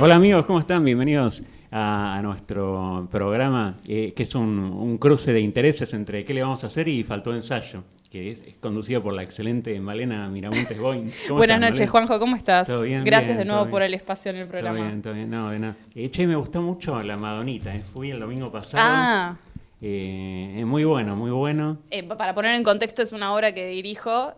Hola amigos, ¿cómo están? Bienvenidos a nuestro programa, que es un cruce de intereses entre qué le vamos a hacer y Faltó Ensayo, que es conducido por la excelente Malena Miramontes Boing. Buenas noches, Malena? Juanjo, ¿cómo estás? ¿Todo bien? Gracias Bien, de todo nuevo bien. por el espacio en el programa. Todo bien, no, de nada. Che, me gustó mucho La Madonita, fui el domingo pasado. Ah, Muy bueno, muy bueno. para poner en contexto, es una obra que dirijo,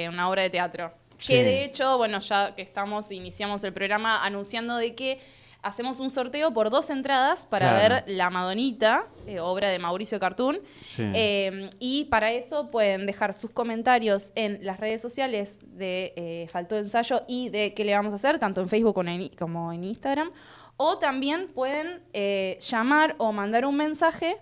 una obra de teatro. Sí. Que de hecho, bueno, ya que iniciamos el programa anunciando de que hacemos un sorteo por 2 entradas para Claro. ver La Madonita, obra de Mauricio Cartún. Sí. Y para eso pueden dejar sus comentarios en las redes sociales de Faltó Ensayo y de qué le vamos a hacer, tanto en Facebook como en Instagram. O también pueden llamar o mandar un mensaje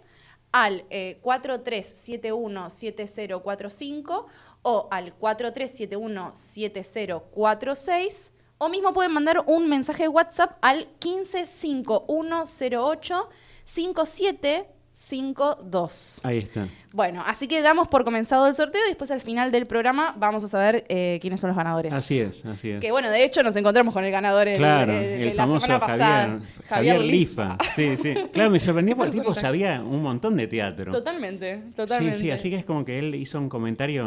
al 43717045 o al 43717046, o mismo pueden mandar un mensaje de WhatsApp al 1551085752. Ahí está. Bueno, así que damos por comenzado el sorteo y después al final del programa vamos a saber quiénes son los ganadores. Así es, así es. Que bueno, de hecho nos encontramos con el ganador Claro, el el la famoso semana pasada. Javier Lifa. Sí, sí. Claro, me sorprendió porque el tipo personaje. sabía un montón de teatro. Totalmente. Sí, sí, así que es como que él hizo un comentario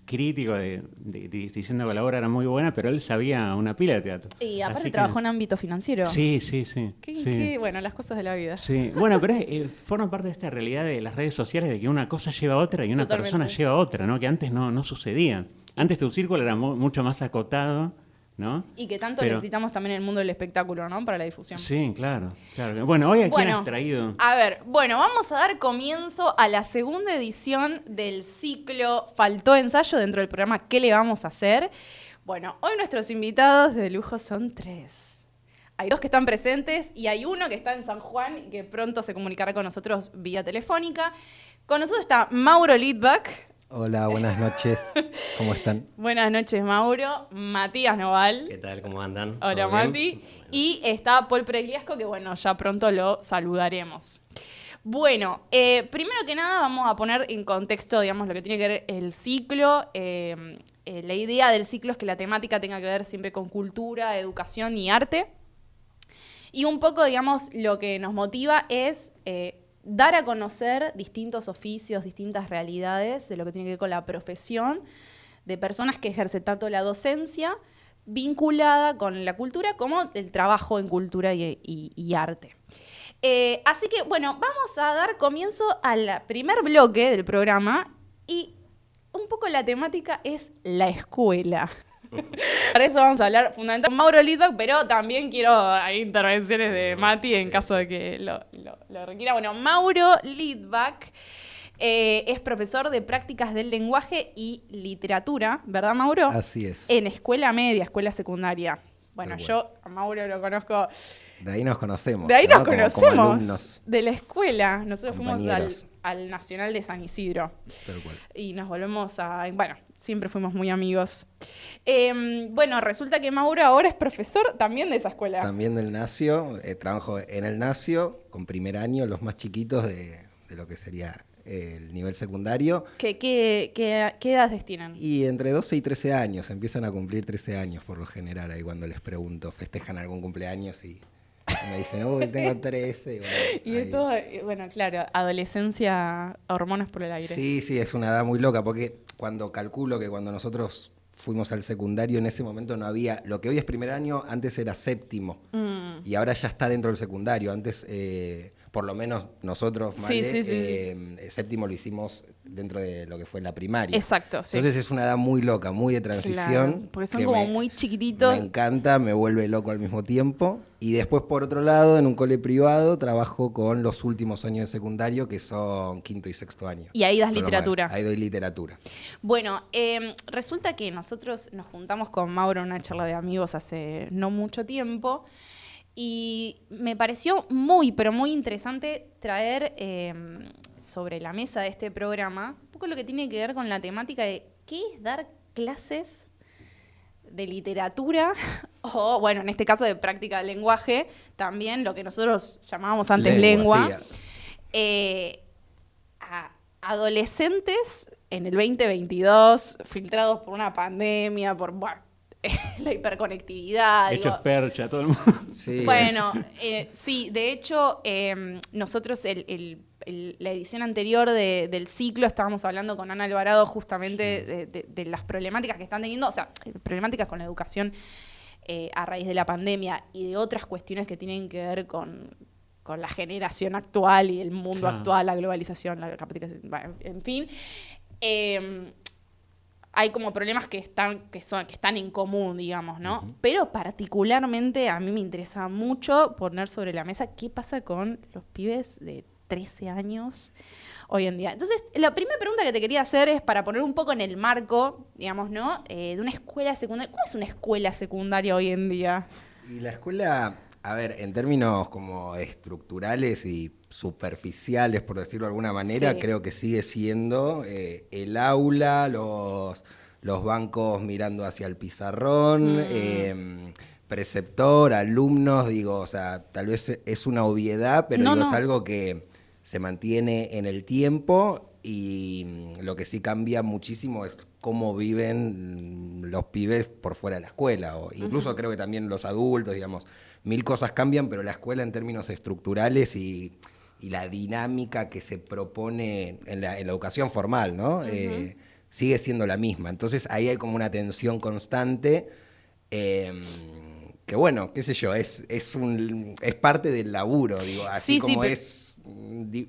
crítico diciendo que la obra era muy buena, pero él sabía una pila de teatro. Y aparte Así trabajó que, en ámbito financiero. sí, sí, sí. Sí. Bueno, las cosas de la vida. Sí, bueno, pero forma parte de esta realidad de las redes sociales, de que una cosa lleva a otra y una Totalmente. persona lleva a otra, ¿no? Que antes no sucedía. Antes tu círculo era mucho más acotado, ¿no? Y que tanto Pero- necesitamos también en el mundo del espectáculo, ¿no? Para la difusión. Sí, claro, claro. Bueno, hoy ¿a quién has traído? A ver, vamos a dar comienzo a la segunda edición del ciclo Faltó Ensayo dentro del programa ¿Qué le vamos a hacer? Bueno, hoy nuestros invitados de lujo son 3. Hay 2 que están presentes y hay uno que está en San Juan y que pronto se comunicará con nosotros vía telefónica. Con nosotros está Mauro Lidbach. Hola, buenas noches. ¿Cómo están? Buenas noches, Mauro. Matías Noval. ¿Qué tal? ¿Cómo andan? Hola, ¿Todo bien? Mati. Bueno. Y está Paul Pregliasco, que bueno, ya pronto lo saludaremos. Bueno, primero que nada vamos a poner en contexto, digamos, lo que tiene que ver el ciclo. La idea del ciclo es que la temática tenga que ver siempre con cultura, educación y arte. Y un poco, digamos, lo que nos motiva es dar a conocer distintos oficios, distintas realidades de lo que tiene que ver con la profesión de personas que ejercen tanto la docencia vinculada con la cultura como el trabajo en cultura y arte. Así que, bueno, vamos a dar comienzo al primer bloque del programa y un poco la temática es la escuela. Para eso vamos a hablar fundamentalmente con Mauro Lidbach, pero también quiero hay intervenciones de Mati en caso de que lo requiera. Bueno, Mauro Lidbach es profesor de prácticas del lenguaje y literatura, ¿verdad, Mauro? Así es. En escuela media, escuela secundaria. Bueno, Tal cual. yo a Mauro lo conozco. De ahí nos conocemos. De ahí ¿no? nos Como conocemos. alumnos. De la escuela. Nosotros fuimos Compañeros. al Nacional de San Isidro. Tal cual. Y nos volvemos a... Bueno, siempre fuimos muy amigos. Bueno, resulta que Mauro ahora es profesor también de esa escuela. También del Nacio, trabajo en el Nacio con primer año, los más chiquitos de lo que sería el nivel secundario. ¿Qué edades tienen? Y entre 12 y 13 años, empiezan a cumplir 13 años por lo general, ahí cuando les pregunto, festejan algún cumpleaños y me dicen, uy, tengo 13. Y, bueno, Y de ahí- todo, bueno, claro, adolescencia, hormonas por el aire. Sí, sí, es una edad muy loca, porque cuando calculo que cuando nosotros fuimos al secundario, en ese momento no había, lo que hoy es primer año, antes era séptimo, y ahora ya está dentro del secundario. Antes, por lo menos nosotros, Sí, Male, sí. séptimo lo hicimos dentro de lo que fue la primaria. Exacto, sí. Entonces es una edad muy loca, muy de Claro, transición. porque son que como muy chiquititos. Me encanta, me vuelve loco al mismo tiempo. Y después, por otro lado, en un cole privado, trabajo con los últimos años de secundario, que son quinto y sexto año. Y ahí das Son los literatura. más- Ahí doy literatura. Bueno, resulta que nosotros nos juntamos con Mauro en una charla de amigos hace no mucho tiempo y me pareció muy, pero muy interesante traer sobre la mesa de este programa un poco lo que tiene que ver con la temática de qué es dar clases de literatura o, bueno, en este caso de práctica del lenguaje, también lo que nosotros llamábamos antes lengua, a adolescentes en el 2022, filtrados por una pandemia, por... Bueno, la hiperconectividad. Hechos digo. percha, todo el mundo. Sí, Bueno, sí, de hecho, nosotros la edición anterior del ciclo estábamos hablando con Ana Alvarado justamente de las problemáticas que están teniendo, o sea, problemáticas con la educación a raíz de la pandemia y de otras cuestiones que tienen que ver con la generación actual y el mundo actual, la globalización, la capitalización, bueno, en fin. Hay como problemas que están en común, digamos, ¿no? Uh-huh. Pero particularmente a mí me interesa mucho poner sobre la mesa qué pasa con los pibes de 13 años hoy en día. Entonces, la primera pregunta que te quería hacer es para poner un poco en el marco, digamos, ¿no? De una escuela secundaria. ¿Cuál es una escuela secundaria hoy en día? Y la escuela, a ver, en términos como estructurales y superficiales, por decirlo de alguna manera, sí, creo que sigue siendo el aula, los bancos mirando hacia el pizarrón, preceptor, alumnos, digo, o sea, tal vez es una obviedad, pero es algo que se mantiene en el tiempo y lo que sí cambia muchísimo es cómo viven los pibes por fuera de la escuela, o incluso creo que también los adultos, digamos, mil cosas cambian, pero la escuela en términos estructurales y la dinámica que se propone en la educación formal, ¿no? Sigue siendo la misma. Entonces ahí hay como una tensión constante que bueno, qué sé yo, es parte del laburo, digo, así como es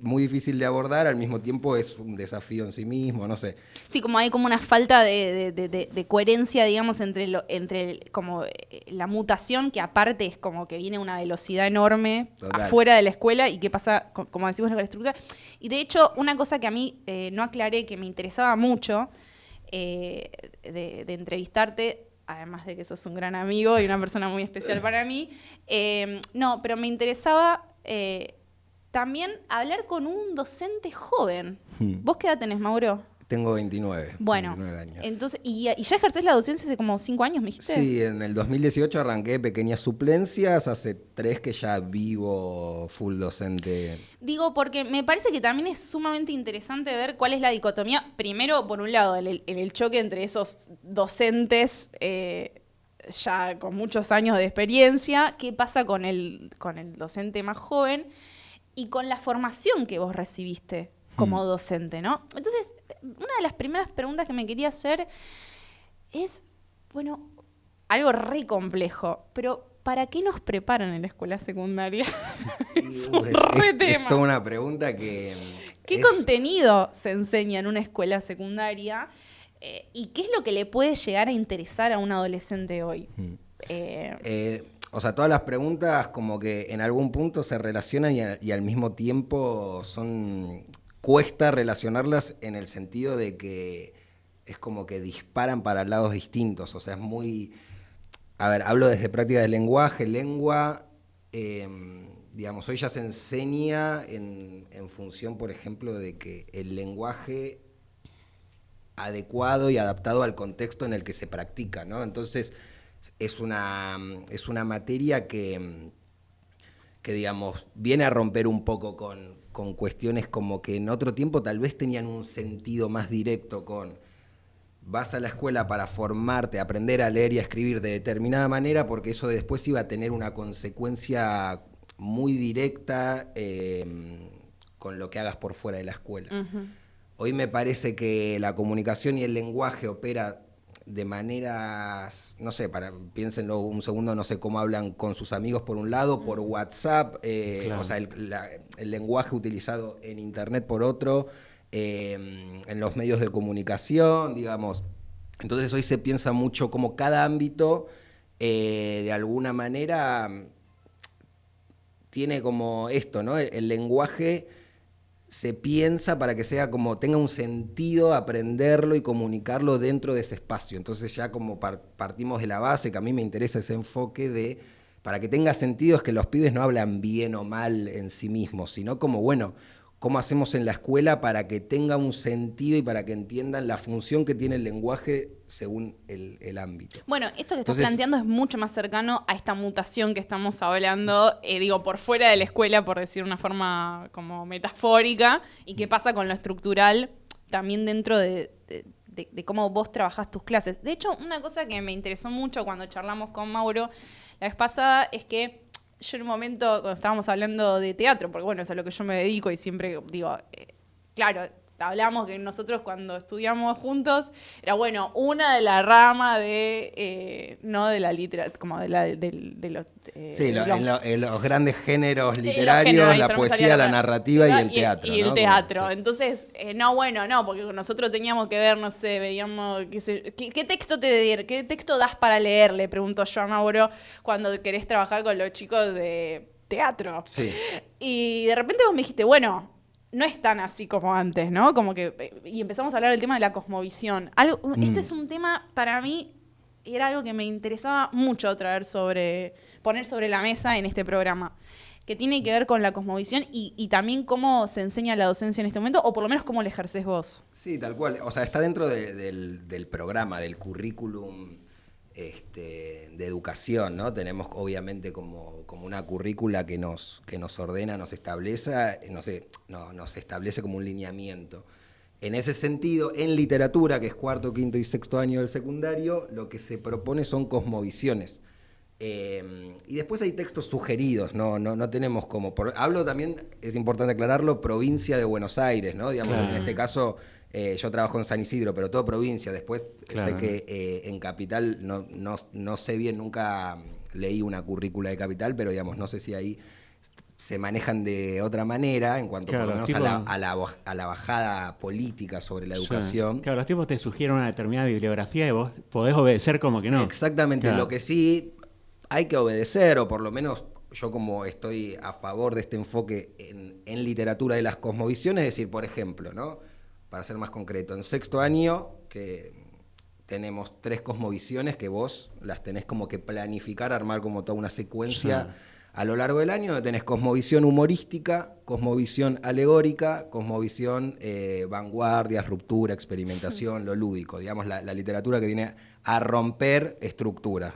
muy difícil de abordar, al mismo tiempo es un desafío en sí mismo, no sé. Sí, como hay como una falta de coherencia, digamos, entre como la mutación, que aparte es como que viene a una velocidad enorme afuera de la escuela, y qué pasa, como decimos, con la estructura. Y de hecho, una cosa que a mí no aclaré, que me interesaba mucho de entrevistarte, además de que sos un gran amigo y una persona muy especial para mí, pero me interesaba también hablar con un docente joven. ¿Vos qué edad tenés, Mauro? Tengo 29. Bueno, 29 años. Entonces, ¿y ya ejercés la docencia hace como 5 años, me dijiste? Sí, en el 2018 arranqué pequeñas suplencias, hace 3 que ya vivo full docente. Digo, porque me parece que también es sumamente interesante ver cuál es la dicotomía. Primero, por un lado, en el choque entre esos docentes ya con muchos años de experiencia, qué pasa con el docente más joven y con la formación que vos recibiste como docente, ¿no? Entonces, una de las primeras preguntas que me quería hacer es, bueno, algo re complejo, pero ¿para qué nos preparan en la escuela secundaria? Es toda una pregunta que... ¿Qué contenido se enseña en una escuela secundaria? ¿Y qué es lo que le puede llegar a interesar a un adolescente hoy? O sea, todas las preguntas como que en algún punto se relacionan y al mismo tiempo cuesta relacionarlas en el sentido de que es como que disparan para lados distintos. O sea, es muy... A ver, hablo desde práctica de lenguaje, digamos, hoy ya se enseña en función, por ejemplo, de que el lenguaje adecuado y adaptado al contexto en el que se practica, ¿no? Entonces, es una materia que digamos, viene a romper un poco con cuestiones como que en otro tiempo tal vez tenían un sentido más directo con vas a la escuela para formarte, aprender a leer y a escribir de determinada manera, porque eso después iba a tener una consecuencia muy directa con lo que hagas por fuera de la escuela. Uh-huh. Hoy me parece que la comunicación y el lenguaje opera de maneras, no sé, piénsenlo un segundo, no sé cómo hablan con sus amigos por un lado, por WhatsApp, claro. O sea, el lenguaje utilizado en Internet por otro, en los medios de comunicación, digamos. Entonces hoy se piensa mucho como cada ámbito, de alguna manera, tiene como esto, ¿no? El lenguaje se piensa para que sea como tenga un sentido aprenderlo y comunicarlo dentro de ese espacio. Entonces ya como partimos de la base, que a mí me interesa ese enfoque de, para que tenga sentido es que los pibes no hablan bien o mal en sí mismos, sino como, bueno, cómo hacemos en la escuela para que tenga un sentido y para que entiendan la función que tiene el lenguaje según el ámbito. Bueno, esto que estás planteando es mucho más cercano a esta mutación que estamos hablando, digo, por fuera de la escuela, por decir una forma como metafórica, y qué pasa con lo estructural también dentro de de cómo vos trabajás tus clases. De hecho, una cosa que me interesó mucho cuando charlamos con Mauro la vez pasada es que yo en un momento, cuando estábamos hablando de teatro, porque bueno, es a lo que yo me dedico y siempre digo, claro, hablamos que nosotros cuando estudiamos juntos, era bueno, una de la rama de, no de la literatura, como de los... Sí, en los grandes géneros Sí, literarios, los géneros, la ahí me salía poesía, la narrativa y el teatro. Y el ¿no? teatro. Sí. Entonces, no, porque nosotros teníamos que ver, no sé, veíamos, ¿qué texto das para leer? Le pregunto yo a Mauro cuando querés trabajar con los chicos de teatro. Sí. Y de repente vos me dijiste, bueno, no es tan así como antes, ¿no? Como que, y empezamos a hablar del tema de la cosmovisión. Este es un tema, para mí, era algo que me interesaba mucho poner sobre la mesa en este programa, que tiene que ver con la cosmovisión y también cómo se enseña la docencia en este momento, o por lo menos cómo la ejercés vos. Sí, tal cual. O sea, está dentro del programa, del currículum de educación, ¿no? Tenemos obviamente como una currícula que nos ordena, nos establece como un lineamiento. En ese sentido, en literatura, que es cuarto, quinto y sexto año del secundario, lo que se propone son cosmovisiones. Y después hay textos sugeridos, no tenemos como... hablo también, es importante aclararlo, provincia de Buenos Aires, ¿no? Digamos, claro. En este caso, yo trabajo en San Isidro, pero todo provincia. Después claro. sé que en Capital, no sé bien, nunca leí una currícula de Capital, pero digamos, no sé si ahí se manejan de otra manera en cuanto claro, por lo menos a la bajada política sobre la educación. Sí. Claro, los tipos te sugieren una determinada bibliografía y vos podés obedecer como que no. Exactamente, claro. Lo que sí hay que obedecer, o por lo menos yo como estoy a favor de este enfoque en literatura de las cosmovisiones, es decir, por ejemplo, ¿no? Para ser más concreto, en sexto año, que tenemos 3 cosmovisiones que vos las tenés como que planificar, armar como toda una secuencia. Sí. A lo largo del año tenés cosmovisión humorística, cosmovisión alegórica, cosmovisión vanguardia, ruptura, experimentación, lo lúdico. Digamos, la literatura que viene a romper estructuras.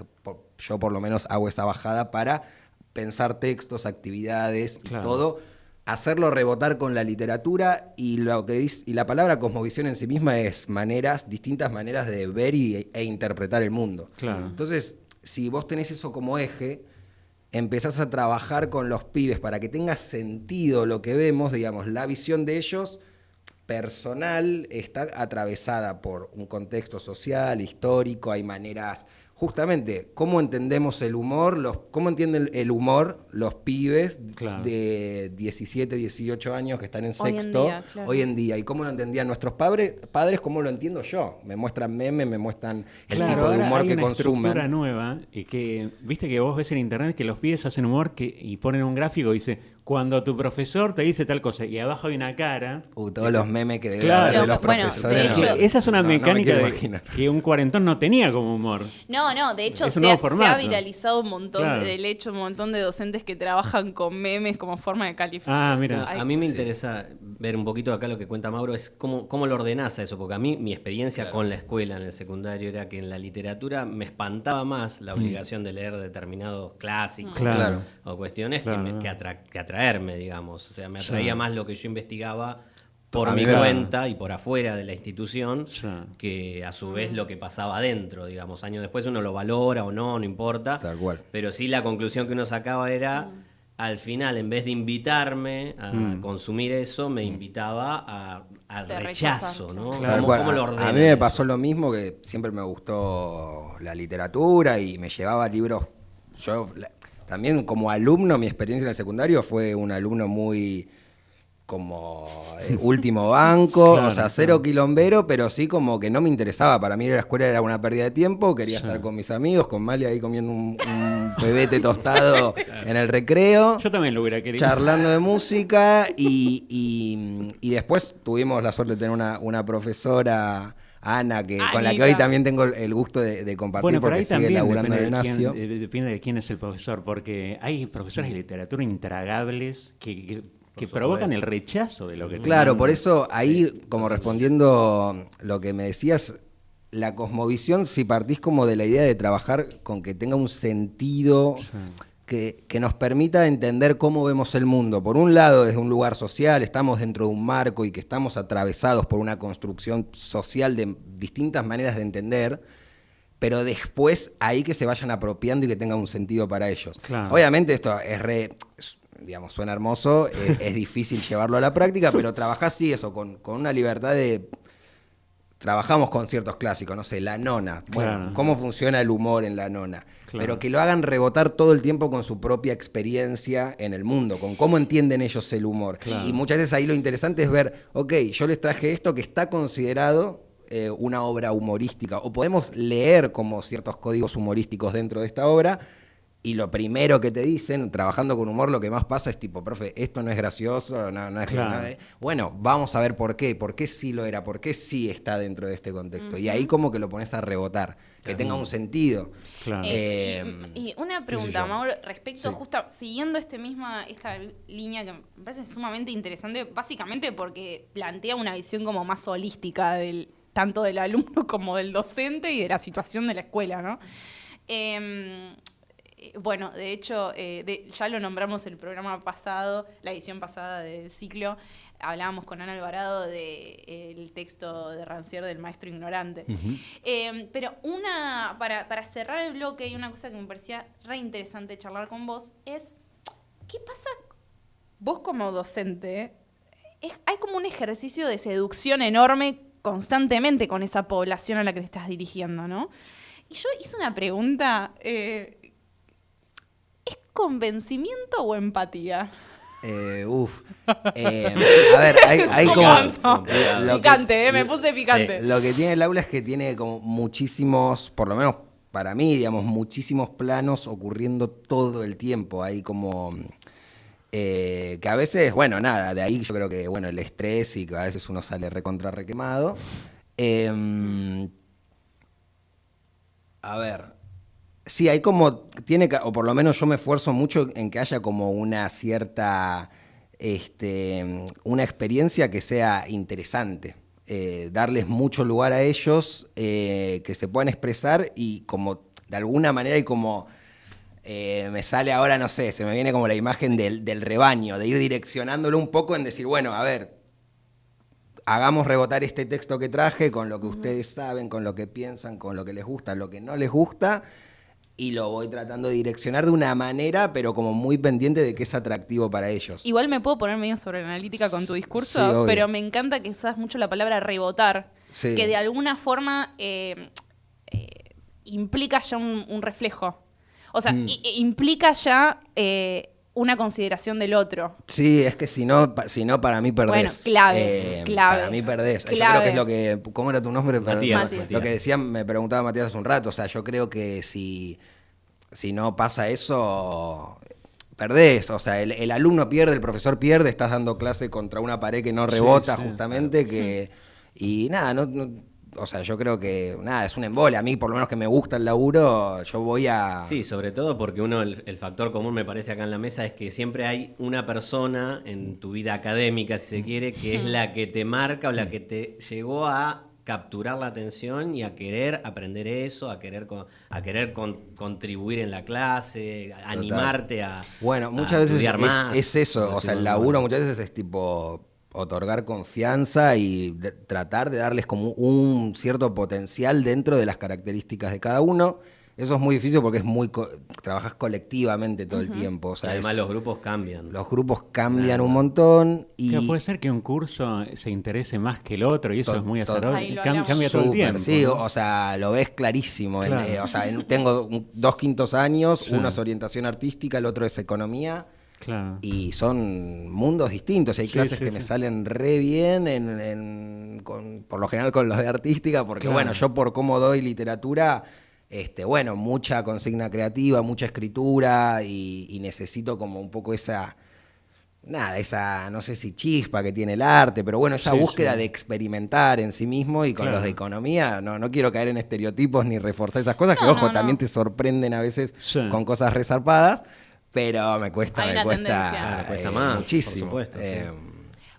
Yo por lo menos hago esa bajada para pensar textos, actividades y todo, hacerlo rebotar con la literatura y la palabra cosmovisión en sí misma es distintas maneras de ver e interpretar el mundo. Claro. Entonces, si vos tenés eso como eje, empezás a trabajar con los pibes para que tenga sentido lo que vemos, digamos, la visión de ellos personal está atravesada por un contexto social, histórico, hay maneras, justamente, cómo entendemos el humor, cómo entienden el humor los pibes de 17, 18 años que están en sexto hoy en día, y cómo lo entendían nuestros padres, cómo lo entiendo yo. Me muestran memes, me muestran el tipo de humor que consumen. Hay una estructura nueva, que viste que vos ves en internet que los pibes hacen humor y ponen un gráfico y dice... Cuando tu profesor te dice tal cosa y abajo hay una cara... todos los memes que deben haber de los profesores. De hecho, esa es una mecánica que un cuarentón no tenía como humor. No, de hecho se ha viralizado un montón, del hecho, un montón de docentes que trabajan con memes como forma de calificar. Mira. A mí me interesa ver un poquito acá lo que cuenta Mauro, es cómo lo ordenás a eso, porque a mí mi experiencia con la escuela en el secundario era que en la literatura me espantaba más la obligación de leer determinados clásicos o cuestiones que atraerme, digamos. O sea, me atraía más lo que yo investigaba por mi cuenta y por afuera de la institución que a su vez lo que pasaba adentro, digamos. Años después uno lo valora o no importa. Tal cual. Pero sí la conclusión que uno sacaba era, al final, en vez de invitarme a consumir eso, me invitaba al rechazo, ¿no? Claro. ¿Cómo lo ordena? A mí me pasó lo mismo, que siempre me gustó la literatura y me llevaba libros. También como alumno, mi experiencia en el secundario fue un alumno muy como último banco, o sea, cero quilombero, pero sí como que no me interesaba. Para mí la escuela era una pérdida de tiempo, quería estar con mis amigos, con Mali ahí comiendo un pebete tostado en el recreo. Yo también lo hubiera querido. Charlando de música y después tuvimos la suerte de tener una profesora... Ana, con la que hoy también tengo el gusto de compartir, porque sigue laburando en el Ignacio. Depende de quién es el profesor, porque hay profesores de literatura intragables que provocan el rechazo de lo que... Claro, por eso ahí, como respondiendo lo que me decías, la cosmovisión, si partís como de la idea de trabajar con que tenga un sentido que nos permita entender cómo vemos el mundo. Por un lado, desde un lugar social, estamos dentro de un marco y que estamos atravesados por una construcción social de distintas maneras de entender, pero después ahí que se vayan apropiando y que tenga un sentido para ellos. Claro. Obviamente esto digamos, suena hermoso, es difícil llevarlo a la práctica, pero trabajás sí eso, con una libertad de... Trabajamos con ciertos clásicos, no sé, La Nona. Bueno, Claro. cómo funciona el humor en La Nona. Claro. Pero que lo hagan rebotar todo el tiempo con su propia experiencia en el mundo, con cómo entienden ellos el humor. Claro. Y muchas veces ahí lo interesante es ver, ok, yo les traje esto que está considerado una obra humorística, o podemos leer como ciertos códigos humorísticos dentro de esta obra, y lo primero que te dicen, trabajando con humor, lo que más pasa es tipo, profe, esto no es gracioso, no es Claro. no es- bueno, vamos a ver por qué sí lo era, por qué sí está dentro de este contexto. Y ahí como que lo pones a rebotar, que tenga un sentido. Claro. Y una pregunta, yo. Mauro, respecto Sí. justo, siguiendo esta línea que me parece sumamente interesante, básicamente porque plantea una visión como más holística tanto del alumno como del docente y de la situación de la escuela, ¿no? Bueno, de hecho, ya lo nombramos el programa pasado, la edición pasada del ciclo, hablábamos con Ana Alvarado del texto de Rancière del maestro ignorante. Pero para cerrar el bloque, y una cosa que me parecía re interesante charlar con vos, es, ¿qué pasa vos como docente? Hay como un ejercicio de seducción enorme constantemente con esa población a la que te estás dirigiendo, ¿no? Y yo hice una pregunta... ¿Es convencimiento o empatía? A ver, hay como... lo que- Picante, me puse picante. Lo que tiene el aula es que tiene como muchísimos, por lo menos para mí, digamos, muchísimos planos ocurriendo todo el tiempo. Hay como... que a veces, bueno, nada, de ahí yo creo que, bueno, el estrés y que a veces uno sale recontra requemado. A ver... Sí, hay como, o por lo menos yo me esfuerzo mucho en que haya como una cierta, una experiencia que sea interesante. Darles mucho lugar a ellos, que se puedan expresar y como, de alguna manera, y como me sale ahora, no sé, se me viene como la imagen del rebaño, de ir direccionándolo un poco en decir, bueno, a ver, hagamos rebotar este texto que traje con lo que ustedes saben, con lo que piensan, con lo que les gusta, lo que no les gusta, y lo voy tratando de direccionar de una manera, pero como muy pendiente de que es atractivo para ellos. Igual me puedo poner medio sobre analítica con tu discurso, Sí, obvio. pero me encanta que usas mucho la palabra rebotar, Sí. que de alguna forma implica ya un reflejo. O sea, implica ya una consideración del otro. Sí, es que si no para mí perdés. Bueno, clave. Para mí perdés. Yo creo que es lo que... ¿Cómo era tu nombre? Matías. Lo que decía, me preguntaba Matías hace un rato. O sea, yo creo que si no pasa eso, perdés. O sea, el alumno pierde, el profesor pierde, estás dando clase contra una pared que no rebota, sí, justamente. Y nada, o sea, yo creo que nada, es un embole. A mí, por lo menos que me gusta el laburo, yo voy a... Sí, sobre todo porque el factor común me parece acá en la mesa es que siempre hay una persona en tu vida académica, si se quiere, que es la que te marca o la que te llegó a capturar la atención y a querer aprender eso, a querer contribuir en la clase, a animarte a Bueno, a muchas veces estudiar más. es eso, Como o sea, el decimos, laburo bueno. muchas veces es tipo otorgar confianza y tratar de darles como un cierto potencial dentro de las características de cada uno. Eso es muy difícil porque es trabajas colectivamente todo el tiempo. O sea, Además los grupos cambian. los grupos cambian Claro. un montón y Claro, puede ser que un curso se interese más que el otro y eso es muy Ahí azaroso. lo hablamos. Cambia todo el súper, tiempo. sí, ¿no? o sea, lo ves clarísimo. Claro. O sea, tengo 2 quintos años, Sí. uno es orientación artística, el otro es economía. Claro. Y son mundos distintos. Hay Sí, clases sí, que sí. me salen re bien, por lo general con los de artística, porque Claro. bueno, yo por cómo doy literatura, bueno, mucha consigna creativa, mucha escritura y necesito como un poco esa, no sé si chispa que tiene el arte, pero bueno, esa Sí, búsqueda sí. de experimentar en sí mismo y con Claro. los de economía, no quiero caer en estereotipos ni reforzar esas cosas que, No, ojo, no, también no. te sorprenden a veces Sí. con cosas resarpadas. Pero me cuesta, Hay una tendencia. Me cuesta más, muchísimo. por supuesto, sí.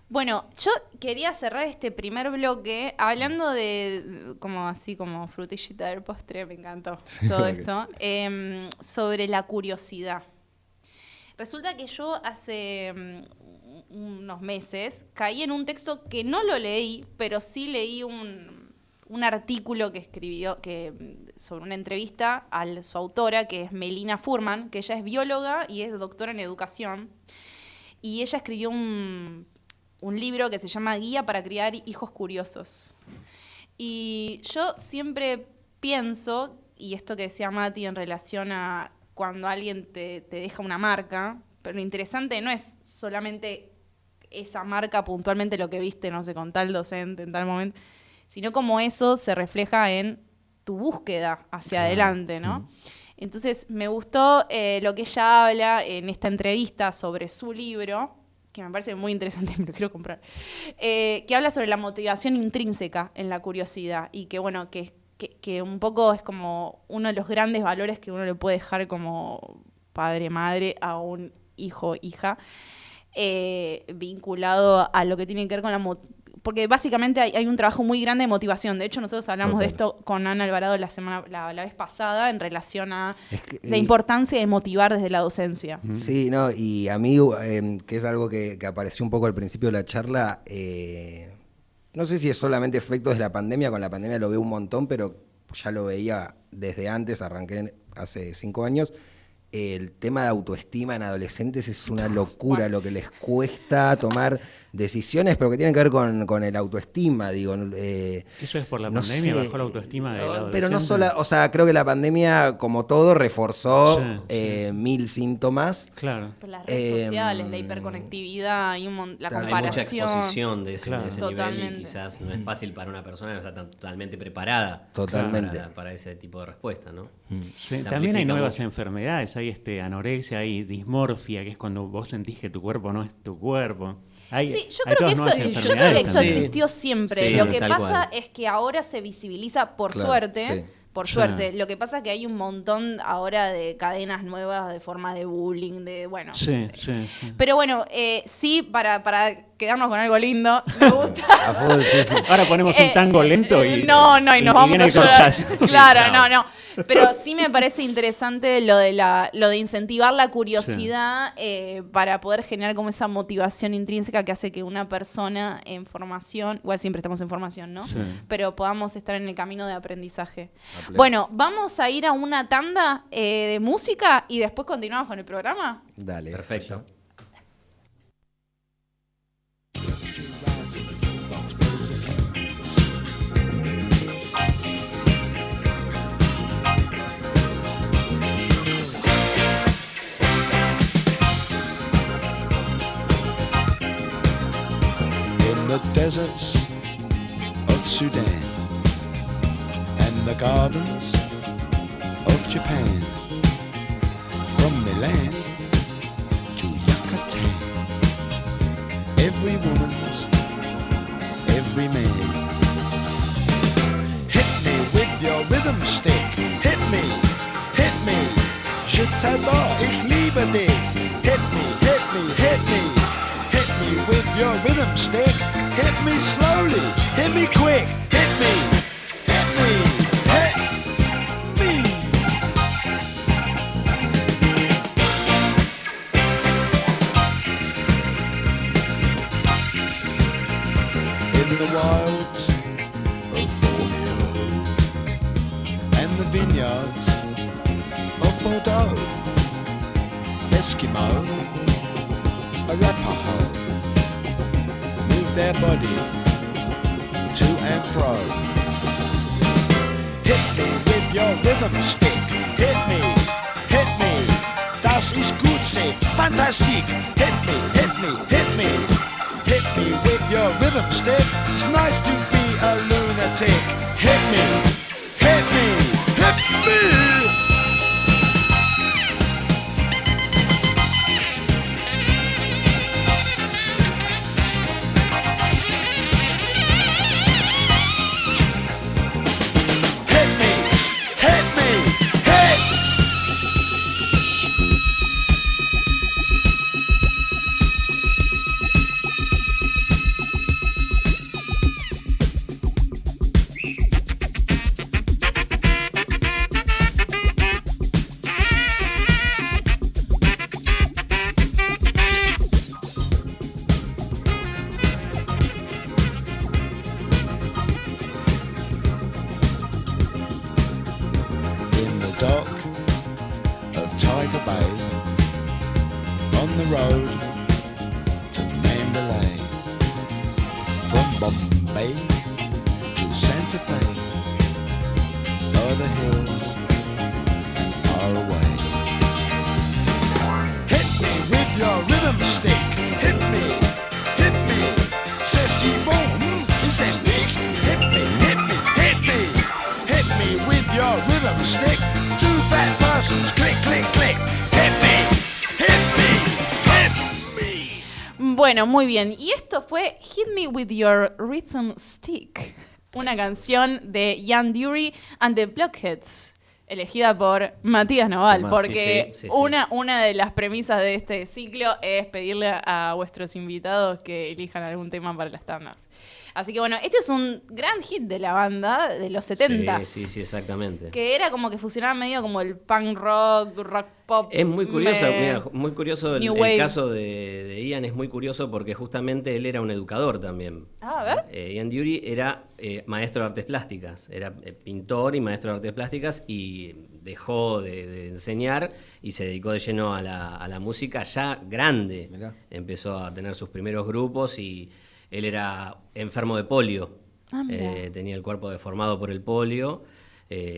Bueno, yo quería cerrar este primer bloque hablando de, como así como frutillita del postre, me encantó todo esto, sobre la curiosidad. Resulta que yo hace unos meses caí en un texto que no lo leí, pero sí leí un artículo que escribió sobre una entrevista a su autora, que es Melina Furman, que ella es bióloga y es doctora en educación. Y ella escribió un libro que se llama Guía para criar hijos curiosos. Y yo siempre pienso, y esto que decía Mati en relación a cuando alguien te deja una marca, pero lo interesante no es solamente esa marca puntualmente lo que viste, no sé, con tal docente en tal momento, sino como eso se refleja en tu búsqueda hacia adelante, ¿no? Entonces me gustó lo que ella habla en esta entrevista sobre su libro, que me parece muy interesante, me lo quiero comprar, que habla sobre la motivación intrínseca en la curiosidad y que, bueno, que un poco es como uno de los grandes valores que uno le puede dejar como padre, madre a un hijo, hija, vinculado a lo que tiene que ver con porque básicamente hay un trabajo muy grande de motivación. De hecho, nosotros hablamos de esto con Ana Alvarado la vez pasada en relación a la importancia de motivar desde la docencia. Sí, no, y a mí, que es algo que apareció un poco al principio de la charla, no sé si es solamente efectos de la pandemia, con la pandemia lo veo un montón, pero ya lo veía desde antes, arranqué hace 5 años. El tema de autoestima en adolescentes es una locura, lo que les cuesta tomar decisiones, pero que tienen que ver con el autoestima, digo. ¿Eso es por la pandemia? ¿Bajó la autoestima de la adolescencia? Pero no solo, o sea, creo que la pandemia, como todo, reforzó 1000 síntomas. Claro. Por las redes sociales, la hiperconectividad y la comparación. Hay mucha exposición de ese nivel Totalmente. y quizás no es fácil para una persona que no está totalmente preparada para ese tipo de respuesta, ¿no? Sí, también hay nuevas enfermedades, hay anorexia, hay dismorfia, que es cuando vos sentís que tu cuerpo no es tu cuerpo. Yo creo que eso existió siempre. Lo que pasa es que ahora se visibiliza por suerte. Sí. Por suerte. Lo que pasa es que hay un montón ahora de cadenas nuevas de forma de bullying, Sí. Pero bueno, sí, para quedarnos con algo lindo, me gusta. Ahora ponemos un tango lento y nos vamos a llorar. Claro, no. Pero sí me parece interesante lo de incentivar la curiosidad para poder generar como esa motivación intrínseca que hace que una persona en formación, igual siempre estamos en formación, ¿no? Sí. Pero podamos estar en el camino de aprendizaje. Bueno, vamos a ir a una tanda de música y después continuamos con el programa. Dale. Perfecto. The deserts of Sudan and the gardens of Japan, from Milan to Yucatan, every woman's, every man. Hit me with your rhythm stick, hit me, je t'adore, ich liebe dich, hit me, hit me with your rhythm stick. Hit me slowly, hit me quick, hit me, hit me, hit me. In the wilds of Borneo and the vineyards of Bordeaux, Eskimo, Arapaho, their body to and fro. Hit me with your rhythm stick. Hit me, das ist gut, say, fantastic. Hit me, hit me with your rhythm stick. It's nice to be a lunatic. Hit me, hit me. the road to Mandalay, from Bombay to Santa Fe, o'er the hills and far away. Hit me with your rhythm stick, hit me, says Simon, he says nicht, hit me, hit me, hit me, hit me with your rhythm stick, two fat persons, click, click, click, hit me, hit me, hit me. Bueno, muy bien. Y esto fue Hit Me With Your Rhythm Stick, una canción de Ian Dury and the Blockheads, elegida por Matías Noval, Tomás, porque sí. una de las premisas de este ciclo es pedirle a vuestros invitados que elijan algún tema para las tandas. Así que bueno, este es un gran hit de la banda de los 70s. Sí, exactamente. Que era como que fusionaba medio como el punk rock, rock pop. Es muy curioso, mira, muy curioso el Wave. caso de Ian, es muy curioso porque justamente él era un educador también. Ah, a ver. Ian Dury era maestro de artes plásticas, era pintor y maestro de artes plásticas y dejó de enseñar y se dedicó de lleno a la música ya grande. Mirá. Empezó a tener sus primeros grupos y él era enfermo de polio. Ah, mirá. Tenía el cuerpo deformado por el polio.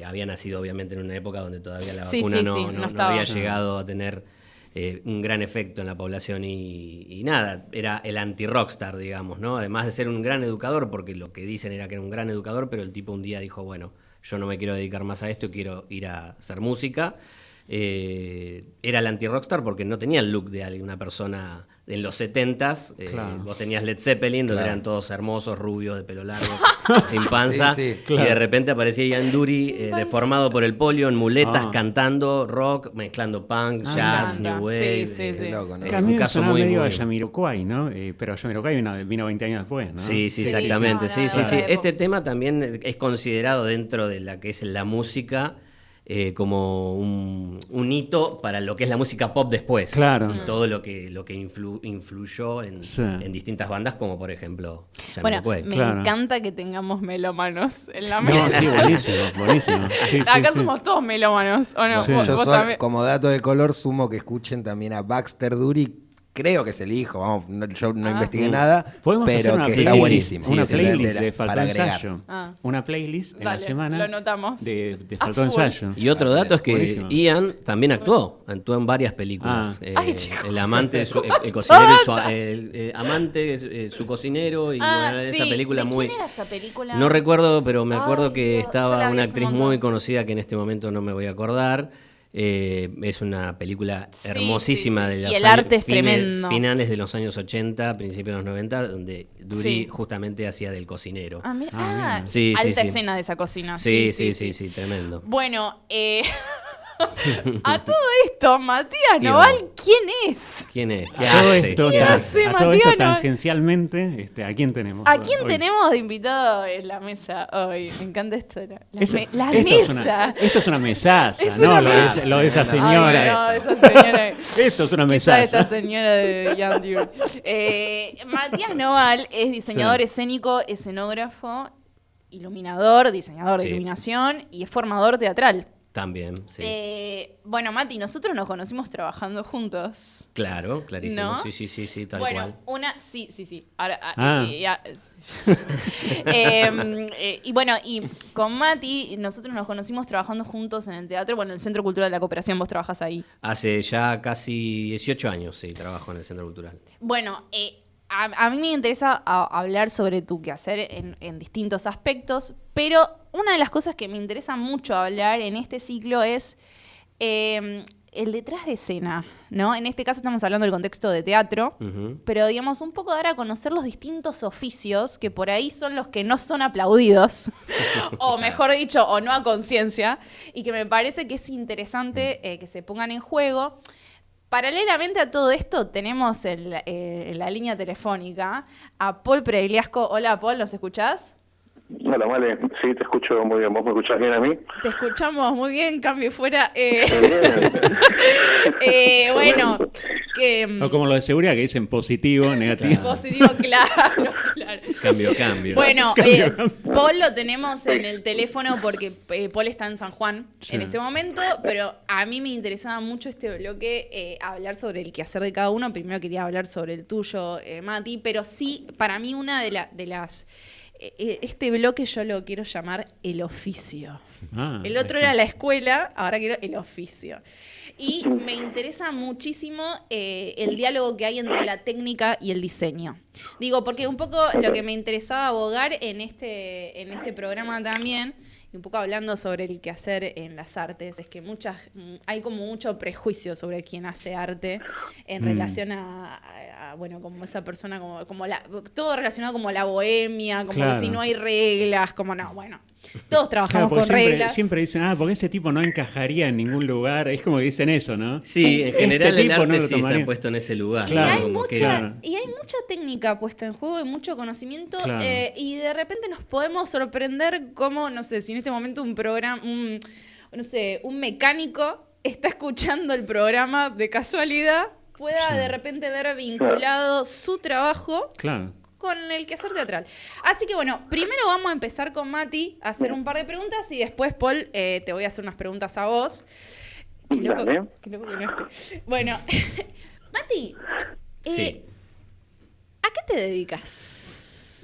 Había nacido obviamente en una época donde todavía la Sí, vacuna sí, no estaba. había llegado a tener un gran efecto en la población y nada, era el anti-rockstar, digamos, ¿no? Además de ser un gran educador, porque lo que dicen era que era un gran educador, pero el tipo un día dijo, bueno, yo no me quiero dedicar más a esto, quiero ir a hacer música. Era el anti-rockstar porque no tenía el look de una persona en los 70s. Claro. Vos tenías Led Zeppelin, donde Claro. eran todos hermosos, rubios, de pelo largo, sin panza. Sí, sí, claro. Y de repente aparecía Ian Dury, Sin panza. deformado por el polio, en muletas, Ah. cantando rock, mezclando punk, Ah, jazz, me encanta. new wave. Sí, Qué sí. loco, ¿no? Que a un mí me caso sonaba muy, medio a muy- Jamiroquai, ¿no? Pero Jamiroquai vino 20 años después, ¿no? Sí, Sí, exactamente. no, Sí. otra época. Este tema también es considerado dentro de la que es la música como un hito para lo que es la música pop después. Claro. Y todo lo que influyó en Sí. distintas bandas, como por ejemplo Bueno, Jamiroquai. me Claro. encanta que tengamos melómanos en la No, mesa. sí, buenísimo. Sí, Acá sí, sí. somos todos melómanos, ¿o no? Sí. Vos Yo también. como dato de color sumo que escuchen también a Baxter Dury, creo que es el hijo, vamos, yo no investigué nada, Podemos hacer pero una que playlist, está buenísimo. una Sí, playlist de para Faltó agregar. Ensayo. Ah. Una playlist en la Dale, semana lo notamos. de A Faltó full. Ensayo. Y otro dato es que Buenísimo. Ian también actuó en varias películas. Ah. Ay, chico. El amante, el cocinero, el amante, su cocinero, y bueno, esa película ¿De muy... quién era esa película? No recuerdo, pero me acuerdo Ay, que Dios, yo la estaba vi una hace un actriz montón. muy conocida que en este momento no me voy a acordar. Es una película Sí, hermosísima sí, sí. de Y los el años- arte es tremendo. finales de los años 80, principios de los 90, donde Dury Sí. justamente hacía del cocinero. Ah, mira. Ah, bien. Sí, sí, alta sí. escena de esa cocina. Sí, tremendo. Bueno, a todo esto, Matías Digo, Noval, ¿quién es? ¿Quién es? ¿Qué A todo hace? esto, ¿Qué hace, a todo esto Matías? tangencialmente, ¿a quién tenemos? ¿A quién hoy? tenemos de invitado en la mesa hoy? Me encanta esto. La Esto mesa. esto es una mesaza, Es ¿no? una Lo mesa. de esa Ay, señora. no, esa señora. Esto es una ¿Qué sabe esta mesaza. señora de Ian Dury? Matías Noval es diseñador Sí. escénico, escenógrafo, iluminador, diseñador de Sí. iluminación y es formador teatral. También, sí. Bueno, Mati, nosotros nos conocimos trabajando juntos. Claro, clarísimo. ¿No? Sí, tal Bueno, cual. sí. Ahora, Ah. y bueno, y con Mati, nosotros nos conocimos trabajando juntos en el teatro, bueno, en el Centro Cultural de la Cooperación, vos trabajás ahí. Hace ya casi 18 años, sí, trabajo en el Centro Cultural. Bueno, a mí me interesa hablar sobre tu quehacer en distintos aspectos, pero una de las cosas que me interesa mucho hablar en este ciclo es el detrás de escena, ¿no? En este caso estamos hablando del contexto de teatro, Ujú. pero digamos un poco dar a conocer los distintos oficios que por ahí son los que no son aplaudidos, o mejor dicho, o no a conciencia, y que me parece que es interesante que se pongan en juego. Paralelamente a todo esto, tenemos en la línea telefónica a Paul Pregliasco. Hola, Paul, ¿nos escuchás? Hola, Male. Sí, te escucho muy bien. ¿Vos me escuchás bien a mí? Te escuchamos muy bien, cambio fuera. Bien. Bueno, que... O como lo de seguridad que dicen positivo, negativo. Positivo, claro, claro. Cambio. Bueno, Paul lo tenemos en el teléfono porque Paul está en San Juan en este momento, pero a mí me interesaba mucho este bloque, hablar sobre el quehacer de cada uno. Primero quería hablar sobre el tuyo, Mati, pero sí, para mí una de las... este bloque yo lo quiero llamar el oficio. El otro era la escuela, ahora quiero el oficio. Y me interesa muchísimo el diálogo que hay entre la técnica y el diseño. Digo, porque un poco lo que me interesaba abogar en este programa también, y un poco hablando sobre el quehacer en las artes, es que hay como mucho prejuicio sobre quien hace arte en relación a, bueno, como esa persona, como todo relacionado como la bohemia, como Claro. si no hay reglas, como no, bueno, todos trabajamos Claro, con porque reglas. siempre dicen, porque ese tipo no encajaría en ningún lugar. Es como que dicen eso, ¿no? Sí, en general Este el tipo arte no lo sí tomaría. está puesto en ese lugar. Claro. Y hay como mucha, que- y hay mucha técnica puesta en juego y mucho conocimiento, Claro. y de repente nos podemos sorprender como, no sé, si en este momento un mecánico está escuchando el programa de casualidad, pueda Sí. de repente ver vinculado su trabajo Claro. con el quehacer teatral. Así que bueno, primero vamos a empezar con Mati a hacer un par de preguntas y después, Paul, te voy a hacer unas preguntas a vos. Qué loco, Dale. qué loco que no esté. Bueno, Mati, Sí. ¿a qué te dedicas?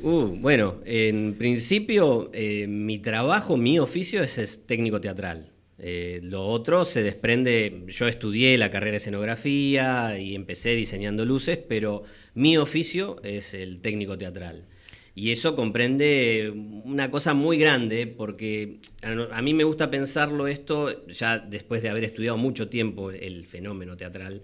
Bueno, en principio mi trabajo, mi oficio es técnico teatral. Lo otro se desprende, yo estudié la carrera de escenografía y empecé diseñando luces, pero mi oficio es el técnico teatral. Y eso comprende una cosa muy grande, porque a mí me gusta pensarlo esto, ya después de haber estudiado mucho tiempo el fenómeno teatral,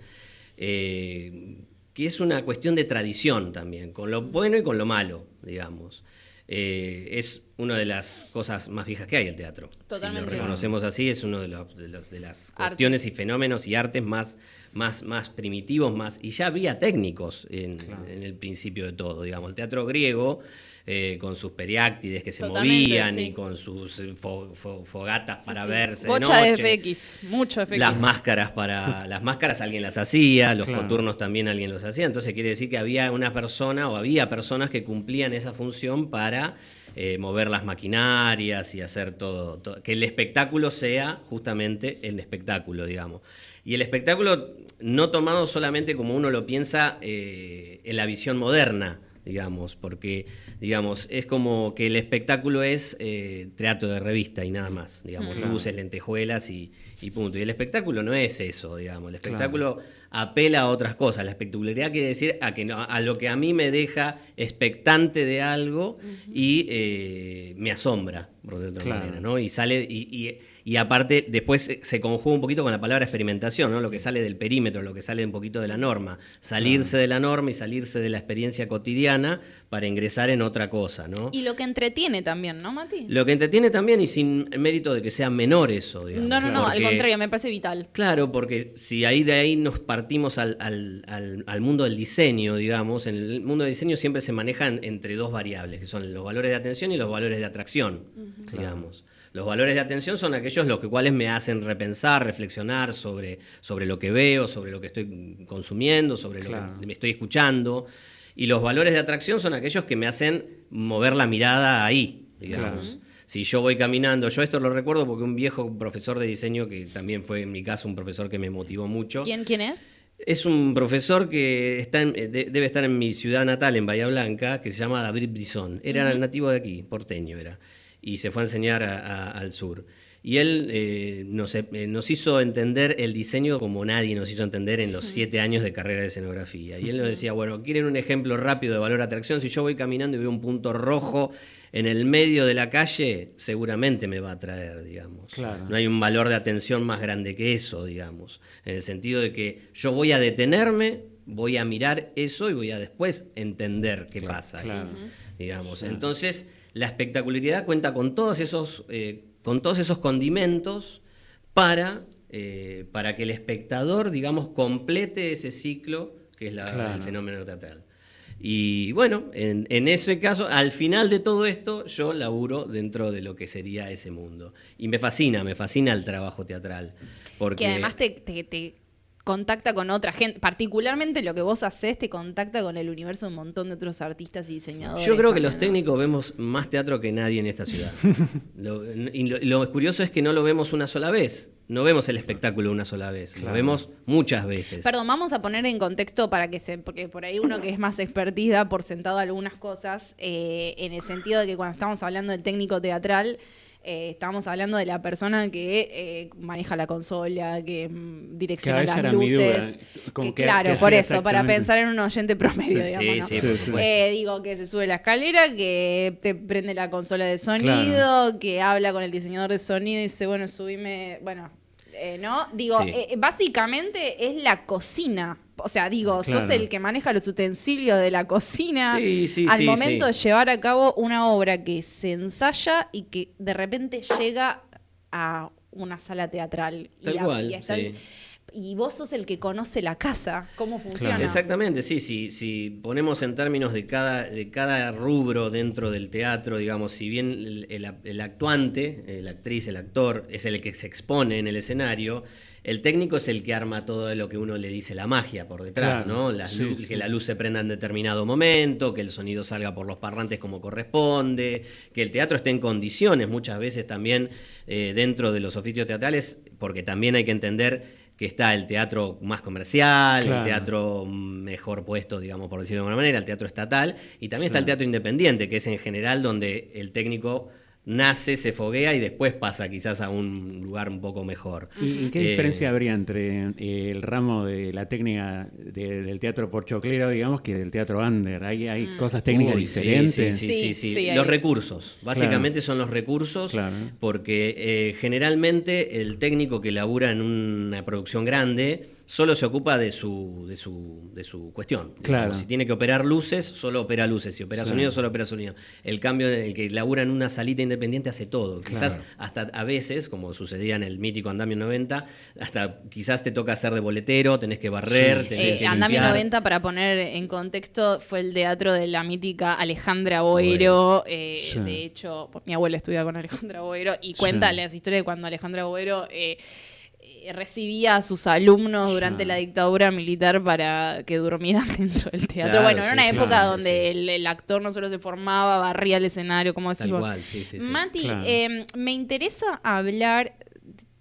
que es una cuestión de tradición también, con lo bueno y con lo malo, digamos. Es una de las cosas más viejas que hay el teatro. Totalmente. Si lo reconocemos así, es uno de las cuestiones y fenómenos y artes más primitivos, y ya había técnicos en el principio de todo, digamos. El teatro griego, con sus periáctides que se Totalmente, movían sí. y con sus fogatas para Sí. verse Bocha de noche. de FX, mucho FX. Las máscaras alguien las hacía, los Claro. coturnos también alguien los hacía, entonces quiere decir que había una persona o había personas que cumplían esa función para mover las maquinarias y hacer todo, que el espectáculo sea justamente el espectáculo, digamos. Y el espectáculo no tomado solamente como uno lo piensa en la visión moderna, digamos, porque digamos, es como que el espectáculo es teatro de revista y nada más, digamos, luces, lentejuelas y punto. Y el espectáculo no es eso, digamos, el espectáculo apela a otras cosas. La espectacularidad quiere decir a lo que a mí me deja expectante de algo y me asombra, por de otra manera, ¿no? Y sale, y aparte después se conjuga un poquito con la palabra experimentación, ¿no? Lo que sale del perímetro, lo que sale un poquito de la norma, salirse de la norma y salirse de la experiencia cotidiana para ingresar en otra cosa, ¿no? Y lo que entretiene también, ¿no, Mati? Lo que entretiene también y sin mérito de que sea menor eso, digamos. No, al Porque- contrario, me parece vital. Claro, porque si de ahí nos partimos al mundo del diseño, digamos, en el mundo del diseño siempre se manejan entre dos variables, que son los valores de atención y los valores de atracción, digamos. Los valores de atención son aquellos los cuales me hacen repensar, reflexionar sobre lo que veo, sobre lo que estoy consumiendo, sobre lo que me estoy escuchando. Y los valores de atracción son aquellos que me hacen mover la mirada ahí, digamos. Claro. Si yo voy caminando, yo esto lo recuerdo porque un viejo profesor de diseño, que también fue en mi caso un profesor que me motivó mucho. ¿Quién es? Es un profesor que debe estar en mi ciudad natal, en Bahía Blanca, que se llama David Brisson. Era nativo de aquí, porteño era, y se fue a enseñar al sur. Y él nos hizo entender el diseño como nadie nos hizo entender en los 7 años de carrera de escenografía. Y él nos decía, bueno, ¿quieren un ejemplo rápido de valor de atracción? Si yo voy caminando y veo un punto rojo en el medio de la calle, seguramente me va a atraer, digamos. Claro. No hay un valor de atención más grande que eso, digamos. En el sentido de que yo voy a detenerme, voy a mirar eso y voy a después entender qué pasa ahí, claro. digamos. Sí. Entonces, la espectacularidad cuenta con todos esos condimentos para que el espectador, digamos, complete ese ciclo que es el fenómeno teatral. Y bueno, en ese caso, al final de todo esto, yo laburo dentro de lo que sería ese mundo. Y me fascina el trabajo teatral. Porque Que además te contacta con otra gente, particularmente lo que vos hacés te contacta con el universo de un montón de otros artistas y diseñadores. yo creo que también, los ¿no? técnicos vemos más teatro que nadie en esta ciudad. Lo curioso es que no lo vemos una sola vez. No vemos el espectáculo una sola vez. Lo vemos muchas veces. Perdón, vamos a poner en contexto porque por ahí uno que es más expertise da por sentado algunas cosas, en el sentido de que cuando estamos hablando del técnico teatral, estamos hablando de la persona que maneja la consola, que direcciona Claro, esa las era mi duda. luces. ¿Con qué Claro, hacer por eso, para exactamente? pensar en un oyente promedio, digamos, ¿no? Sí, por Sí. supuesto. Digo, que se sube la escalera, que te prende la consola de sonido, Claro. que habla con el diseñador de sonido y dice, bueno, subime, bueno, ¿no? Digo, Sí. básicamente es la cocina. O sea, digo, Claro. sos el que maneja los utensilios de la cocina Sí, al sí, momento sí. de llevar a cabo una obra que se ensaya y que de repente llega a una sala teatral. Tal cual, sí. Y vos sos el que conoce la casa, cómo funciona. Claro. Exactamente, sí. Si ponemos en términos de cada rubro dentro del teatro, digamos, si bien el actuante, la actriz, el actor, es el que se expone en el escenario, el técnico es el que arma todo lo que uno le dice la magia por detrás, Claro, ¿no? sí, sí. Que la luz se prenda en determinado momento, que el sonido salga por los parlantes como corresponde, que el teatro esté en condiciones muchas veces también dentro de los oficios teatrales, porque también hay que entender que está el teatro más comercial, Claro. el teatro mejor puesto, digamos, por decirlo de alguna manera, el teatro estatal, y también está el Claro. teatro independiente, que es en general donde el técnico nace, se foguea y después pasa quizás a un lugar un poco mejor. ¿Y qué Eh, diferencia habría entre el ramo de la técnica del teatro porchoclero, digamos, que del teatro under? ¿Hay cosas técnicas Uy, diferentes? Sí, Los hay- recursos, básicamente son los recursos, Claro. porque generalmente el técnico que labura en una producción grande solo se ocupa de su cuestión. Claro. Digamos, si tiene que operar luces, solo opera luces. Si opera Sí. sonido, solo opera sonido. El cambio, el que labura en una salita independiente hace todo. Quizás Claro. hasta a veces, como sucedía en el mítico Andamio 90, hasta quizás te toca hacer de boletero, tenés que barrer, tenés que Andamio limpiar. 90, para poner en contexto, fue el teatro de la mítica Alejandra Boero. Sí. De hecho, mi abuela estudia con Alejandra Boero y cuenta Sí. las historias de cuando Alejandra Boero recibía a sus alumnos durante Sí. la dictadura militar para que durmieran dentro del teatro. Claro, Bueno, era sí, una sí, época claro, donde sí. el actor no solo se formaba, barría el escenario, como decís Tal vos. cual, sí. Mati, Claro. me interesa hablar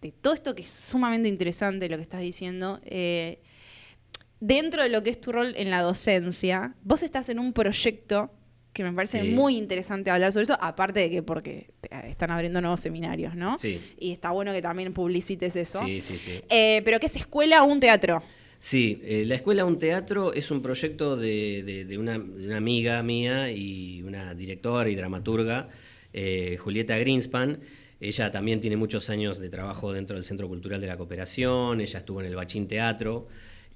de todo esto que es sumamente interesante lo que estás diciendo. Dentro de lo que es tu rol en la docencia, vos estás en un proyecto que me parece Sí. muy interesante hablar sobre eso, aparte de que porque están abriendo nuevos seminarios, ¿no? Sí. Y está bueno que también publicites eso. Sí. Pero ¿qué es escuela un teatro? Sí, la Escuela Un Teatro es un proyecto de una amiga mía y una directora y dramaturga, Julieta Greenspan. Ella también tiene muchos años de trabajo dentro del Centro Cultural de la Cooperación, ella estuvo en el Bachín Teatro,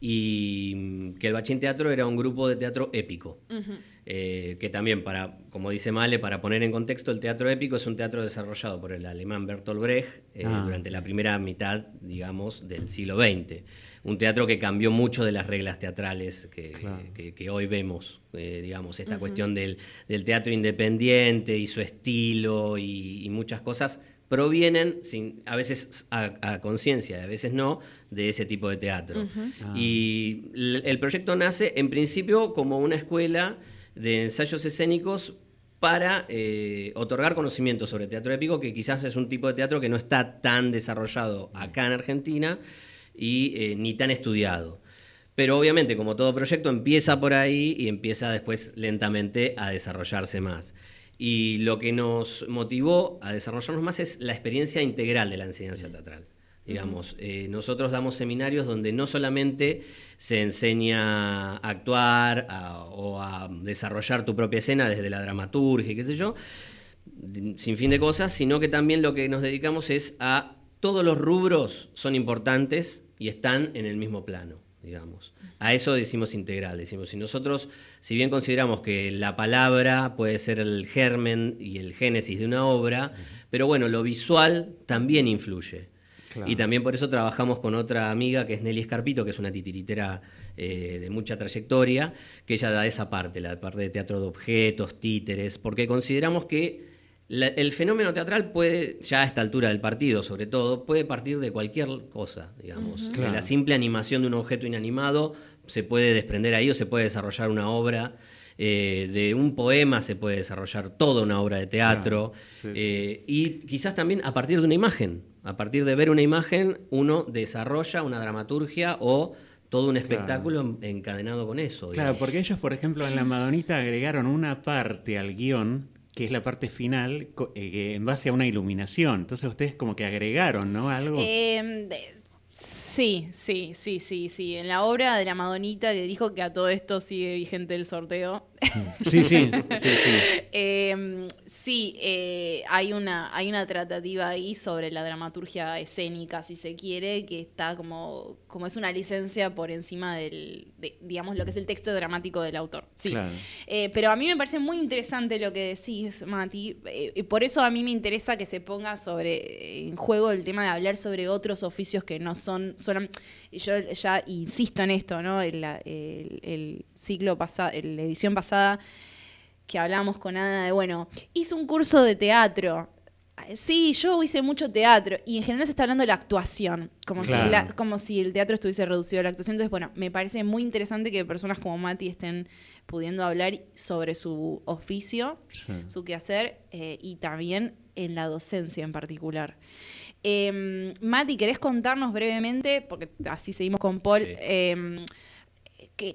y que el Bachín Teatro era un grupo de teatro épico. Que también, como dice Male, para poner en contexto, el teatro épico es un teatro desarrollado por el alemán Bertolt Brecht durante la primera mitad, digamos, del siglo XX. Un teatro que cambió mucho de las reglas teatrales que hoy vemos, digamos, esta cuestión del teatro independiente y su estilo y muchas cosas provienen, a veces a conciencia, a veces no, de ese tipo de teatro. Y el proyecto nace, en principio, como una escuela de ensayos escénicos para otorgar conocimiento sobre teatro épico, que quizás es un tipo de teatro que no está tan desarrollado acá en Argentina y ni tan estudiado. Pero obviamente, como todo proyecto, empieza por ahí y empieza después lentamente a desarrollarse más. Y lo que nos motivó a desarrollarnos más es la experiencia integral de la enseñanza teatral. Digamos, nosotros damos seminarios donde no solamente se enseña a actuar o a desarrollar tu propia escena desde la dramaturgia y qué sé yo, sin fin de cosas, sino que también lo que nos dedicamos es a todos los rubros son importantes y están en el mismo plano, digamos. A eso decimos integral, decimos, si nosotros, si bien consideramos que la palabra puede ser el germen y el génesis de una obra, pero bueno, lo visual también influye. Claro. Y también por eso trabajamos con otra amiga que es Nelly Escarpito, que es una titiritera de mucha trayectoria, que ella da esa parte, la parte de teatro de objetos, títeres, porque consideramos que el fenómeno teatral puede, ya a esta altura del partido sobre todo, puede partir de cualquier cosa, digamos. Ujú. Claro. De la simple animación de un objeto inanimado se puede desprender ahí o se puede desarrollar una obra. De un poema se puede desarrollar toda una obra de teatro. Claro, sí, Y quizás también a partir de una imagen. A partir de ver una imagen, uno desarrolla una dramaturgia o todo un espectáculo encadenado con eso. Claro, digamos. porque ellos, por ejemplo, en La Madonita agregaron una parte al guión, que es la parte final, que en base a una iluminación. Entonces ustedes como que agregaron, ¿no? Algo. Sí. En la obra de la Madonita, que dijo que a todo esto sigue vigente el sorteo. Sí. Hay una tratativa ahí sobre la dramaturgia escénica, si se quiere, que está como es una licencia por encima digamos, lo que es el texto dramático del autor. Sí. Claro. Pero a mí me parece muy interesante lo que decís, Mati. Por eso a mí me interesa que se ponga en juego el tema de hablar sobre otros oficios que no son yo ya insisto en esto, ¿no? El ciclo pasado, la edición pasada, que hablábamos con Ana de, hice un curso de teatro. Sí, yo hice mucho teatro. Y en general se está hablando de la actuación, como si el teatro estuviese reducido a la actuación. Entonces, me parece muy interesante que personas como Mati estén pudiendo hablar sobre su oficio, Sí. su quehacer, y también en la docencia en particular. Mati, ¿querés contarnos brevemente, porque así seguimos con Paul, Sí.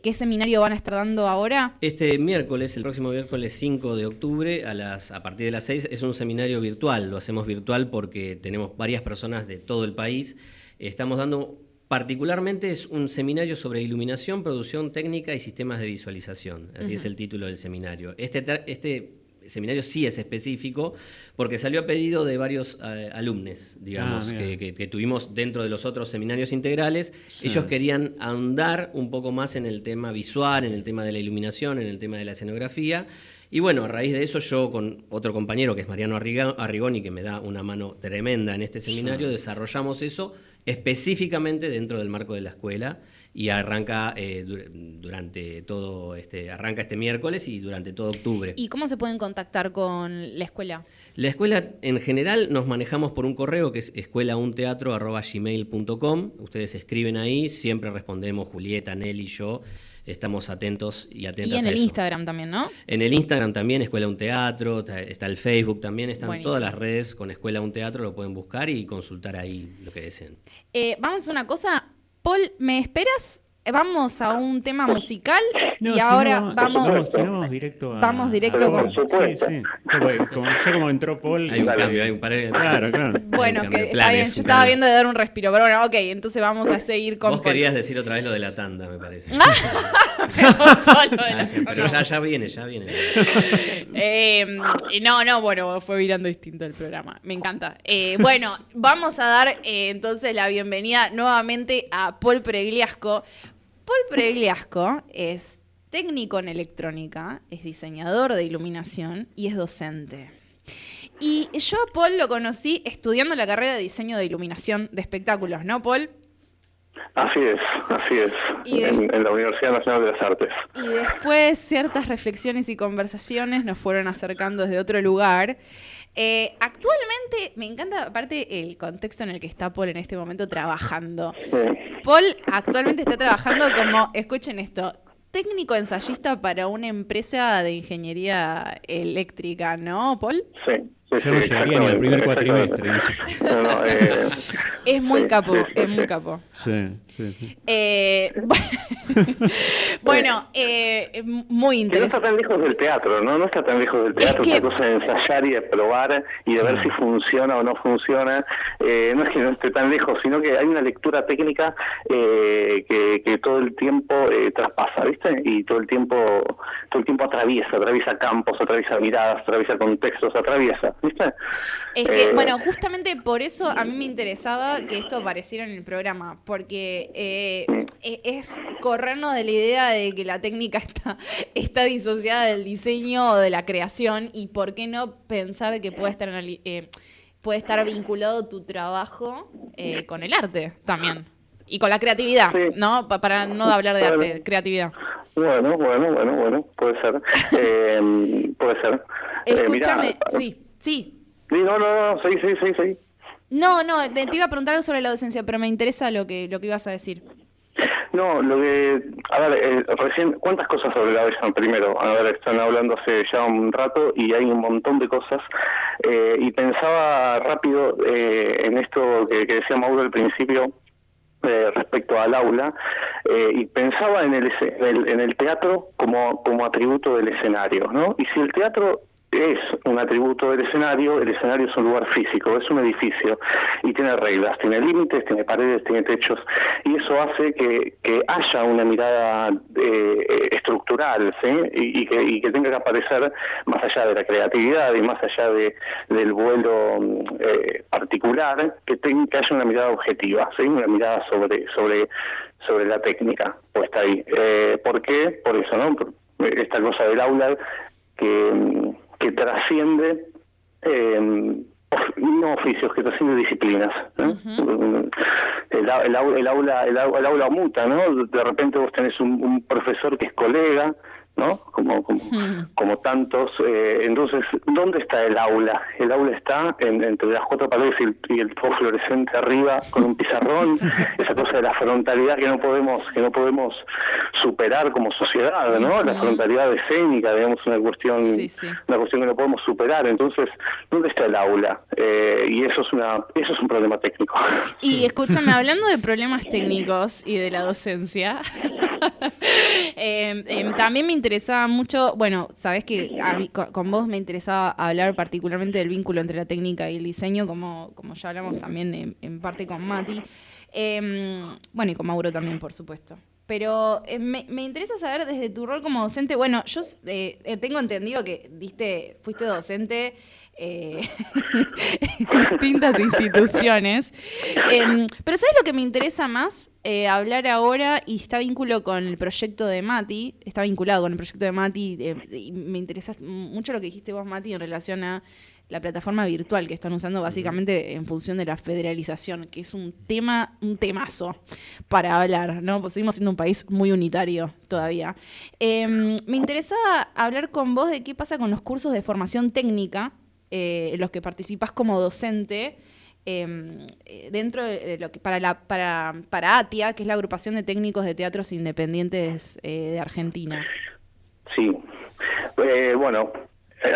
¿qué seminario van a estar dando ahora? Este miércoles, el próximo miércoles 5 de octubre, a partir de las 6, es un seminario virtual. Lo hacemos virtual porque tenemos varias personas de todo el país. Estamos dando, particularmente, es un seminario sobre iluminación, producción técnica y sistemas de visualización. Así es el título del seminario. Este seminario sí es específico porque salió a pedido de varios alumnos, digamos, que tuvimos dentro de los otros seminarios integrales. Sí. Ellos querían ahondar un poco más en el tema visual, en el tema de la iluminación, en el tema de la escenografía. Y bueno, a raíz de eso yo con otro compañero que es Mariano Arrigoni, que me da una mano tremenda en este seminario, desarrollamos eso específicamente dentro del marco de la escuela y arranca arranca este miércoles y durante todo octubre. ¿Y cómo se pueden contactar con la escuela? La escuela, en general, nos manejamos por un correo que es escuelaunteatro@gmail.com. Ustedes escriben ahí, siempre respondemos, Julieta, Nelly, yo. Estamos atentos y atentas a eso. Y en el Instagram también, ¿no? En el Instagram también, Escuela Un Teatro, está el Facebook también, están Buenísimo. todas las redes con Escuela Un Teatro, lo pueden buscar y consultar ahí lo que deseen. Vamos a hacer una cosa. Paul, ¿me esperas? Vamos a un tema musical No, y si ahora no, vamos... si no, vamos directo a... Vamos directo a- con- Sí. Como entró Paul... Hay un cambio, hay un par de... Claro. Bueno, hay un cambio que de está planes, bien, yo un estaba cambio. viendo de dar un respiro, pero bueno, ok, entonces vamos a seguir con Vos Paul. querías decir otra vez lo de la tanda, me parece. Me gustó lo de la- Pero ya viene. Bueno, fue virando distinto el programa. Me encanta. Bueno, vamos a dar entonces la bienvenida nuevamente a Paul Pregliasco. Paul Pregliasco es técnico en electrónica, es diseñador de iluminación y es docente. Y yo a Paul lo conocí estudiando la carrera de diseño de iluminación de espectáculos, ¿no, Paul? Así es. Y En la Universidad Nacional de las Artes. Y después ciertas reflexiones y conversaciones nos fueron acercando desde otro lugar. Actualmente me encanta, aparte, el contexto en el que está Paul en este momento trabajando. Paul actualmente está trabajando como, escuchen esto, técnico ensayista para una empresa de ingeniería eléctrica, ¿no, Paul? Sí. Yo no llegaría ni al primer cuatrimestre. No, Es muy Sí, capo, sí, es muy capo. Sí. Bueno, muy que no interesante. está tan lejos del teatro, ¿no? No está tan lejos del teatro, que- esta cosa de ensayar y de probar y de ver si funciona o no funciona. No es que no esté tan lejos, sino que hay una lectura técnica que todo el tiempo traspasa, ¿viste? Y todo el tiempo atraviesa campos, atraviesa miradas, atraviesa contextos, ¿viste? Es que, bueno, justamente por eso a mí me interesaba que esto apareciera en el programa, porque es corrernos de la idea de que la técnica está disociada del diseño o de la creación, y por qué no pensar que puede estar puede estar vinculado tu trabajo con el arte también. Y con la creatividad, Sí. ¿no? Para no hablar de arte, creatividad. Bueno, puede ser. Puede ser. Escúchame, Mirá, sí. sí, no, sí. No, te iba a preguntar algo sobre la docencia, pero me interesa lo que ibas a decir. No, a ver, recién, ¿cuántas cosas sobre la bella? Primero, a ver, están hablando hace ya un rato y hay un montón de cosas, y pensaba rápido en esto que decía Mauro al principio, respecto al aula, y pensaba en el teatro como atributo del escenario, ¿no? Y si el teatro es un atributo del escenario, el escenario es un lugar físico, es un edificio y tiene reglas, tiene límites, tiene paredes, tiene techos, y eso hace que haya una mirada estructural, ¿sí? y que tenga que aparecer más allá de la creatividad y más allá del vuelo particular, que haya una mirada objetiva, ¿sí? Una mirada sobre la técnica puesta ahí. ¿Por qué? Por eso, ¿no? Por esta cosa del aula que trasciende no oficios, que trasciende disciplinas, ¿no? Uh-huh. El aula muta, ¿no? De repente vos tenés un profesor que es colega, ¿no? Como tantos. Entonces, ¿dónde está el aula? El aula está entre las cuatro paredes y el foco fluorescente arriba con un pizarrón, esa cosa de la frontalidad que no podemos superar como sociedad, ¿no? La frontalidad escénica, digamos, una cuestión que no podemos superar. Entonces, ¿dónde está el aula? Y eso es un problema técnico. Y escúchame, hablando de problemas técnicos y de la docencia, también me interesaba mucho, bueno, sabés que a mí, con vos me interesaba hablar particularmente del vínculo entre la técnica y el diseño, como ya hablamos también en parte con Mati, bueno, y con Mauro también, por supuesto. Pero me interesa saber desde tu rol como docente, bueno, yo tengo entendido que fuiste docente en distintas instituciones, pero ¿sabes lo que me interesa más? Hablar ahora, y está vinculado con el proyecto de Mati, y me interesa mucho lo que dijiste vos, Mati, en relación a la plataforma virtual que están usando básicamente en función de la federalización, que es un temazo para hablar, ¿no? Pues seguimos siendo un país muy unitario todavía. Me interesaba hablar con vos de qué pasa con los cursos de formación técnica, en los que participás como docente, dentro de lo que para ATIA, que es la agrupación de técnicos de teatros independientes de Argentina. Sí, bueno,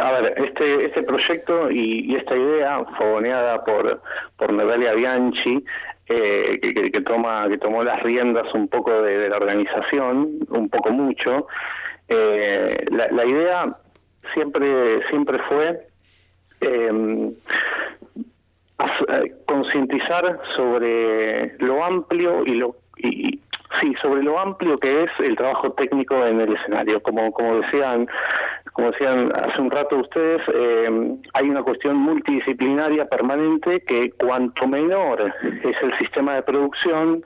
a ver, este proyecto y esta idea fogoneada por Natalia Bianchi, que tomó las riendas un poco de la organización, un poco mucho, la idea siempre fue concientizar sobre lo amplio sobre lo amplio que es el trabajo técnico en el escenario. Como decían hace un rato ustedes, hay una cuestión multidisciplinaria permanente que cuanto menor es el sistema de producción,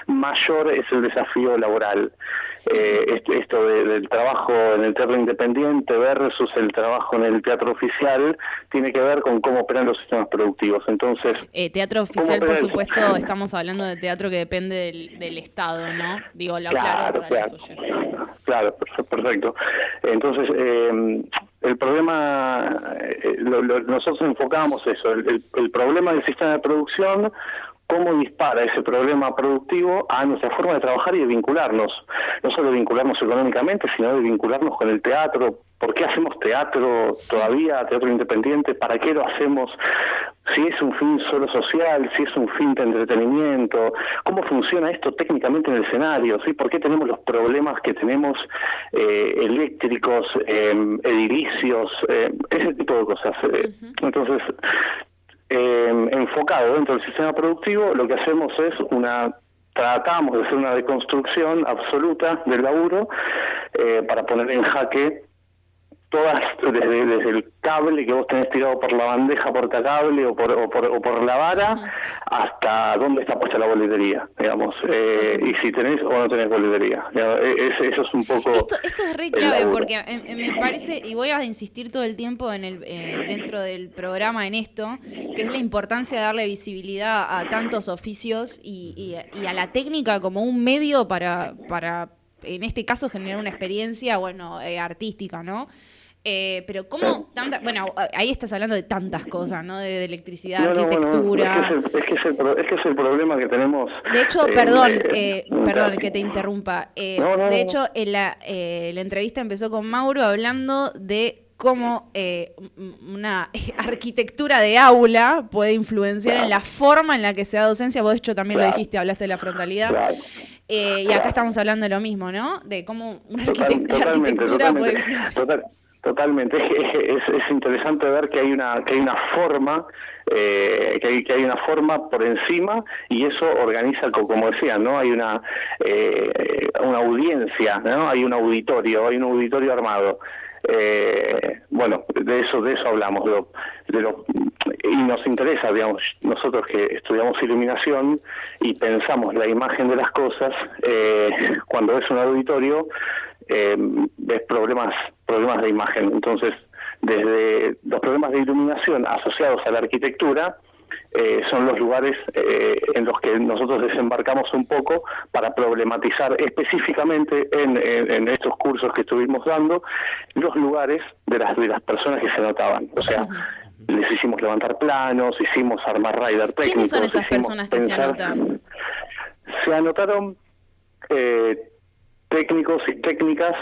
mayor es el desafío laboral. Esto del trabajo en el teatro independiente versus el trabajo en el teatro oficial tiene que ver con cómo operan los sistemas productivos. Entonces, teatro oficial, por supuesto, estamos hablando de teatro que depende del Estado, ¿no? Digo, claro para los oyentes. Claro, perfecto. Entonces, el problema, nosotros enfocamos eso, el problema del sistema de producción, cómo dispara ese problema productivo a nuestra forma de trabajar y de vincularnos. No solo de vincularnos económicamente, sino de vincularnos con el teatro. ¿Por qué hacemos teatro todavía, teatro independiente? ¿Para qué lo hacemos? Si es un fin solo social, si es un fin de entretenimiento, ¿cómo funciona esto técnicamente en el escenario? ¿Sí? ¿Por qué tenemos los problemas que tenemos eléctricos, edilicios, ese tipo de cosas? Entonces, enfocado dentro del sistema productivo, lo que hacemos es tratamos de hacer una deconstrucción absoluta del laburo para poner en jaque todas, desde el cable que vos tenés tirado por la bandeja portacable o por la vara, hasta dónde está puesta la boletería, digamos, y si tenés o no tenés boletería. Eso es un poco... Esto es re clave, porque me parece, y voy a insistir todo el tiempo dentro del programa en esto, que es la importancia de darle visibilidad a tantos oficios y a la técnica como un medio para en este caso, generar una experiencia, artística, ¿no? Pero ¿cómo ahí estás hablando de tantas cosas, ¿no? De electricidad, arquitectura... No. Es que es el problema que tenemos... De hecho, perdón que te interrumpa. De hecho, la entrevista empezó con Mauro hablando de cómo una arquitectura de aula puede influenciar en la forma en la que se da docencia. Vos, de hecho, también lo dijiste, hablaste de la frontalidad. Claro. Y acá estamos hablando de lo mismo, ¿no? De cómo una arquitectura puede influenciar. Totalmente. Es interesante ver que hay una forma, que hay una forma por encima, y eso organiza, como decía, ¿no? Hay una audiencia, ¿no? Hay un auditorio armado. De eso hablamos, y nos interesa, digamos, nosotros que estudiamos iluminación y pensamos la imagen de las cosas, cuando es un auditorio, ves problemas de imagen. Entonces, desde los problemas de iluminación asociados a la arquitectura, son los lugares en los que nosotros desembarcamos un poco para problematizar específicamente en estos cursos que estuvimos dando los lugares de las personas que se anotaban. O sea, les hicimos levantar planos, hicimos armar rider técnicos. ¿Quiénes son esas personas que se anotan? Se anotaron técnicos y técnicas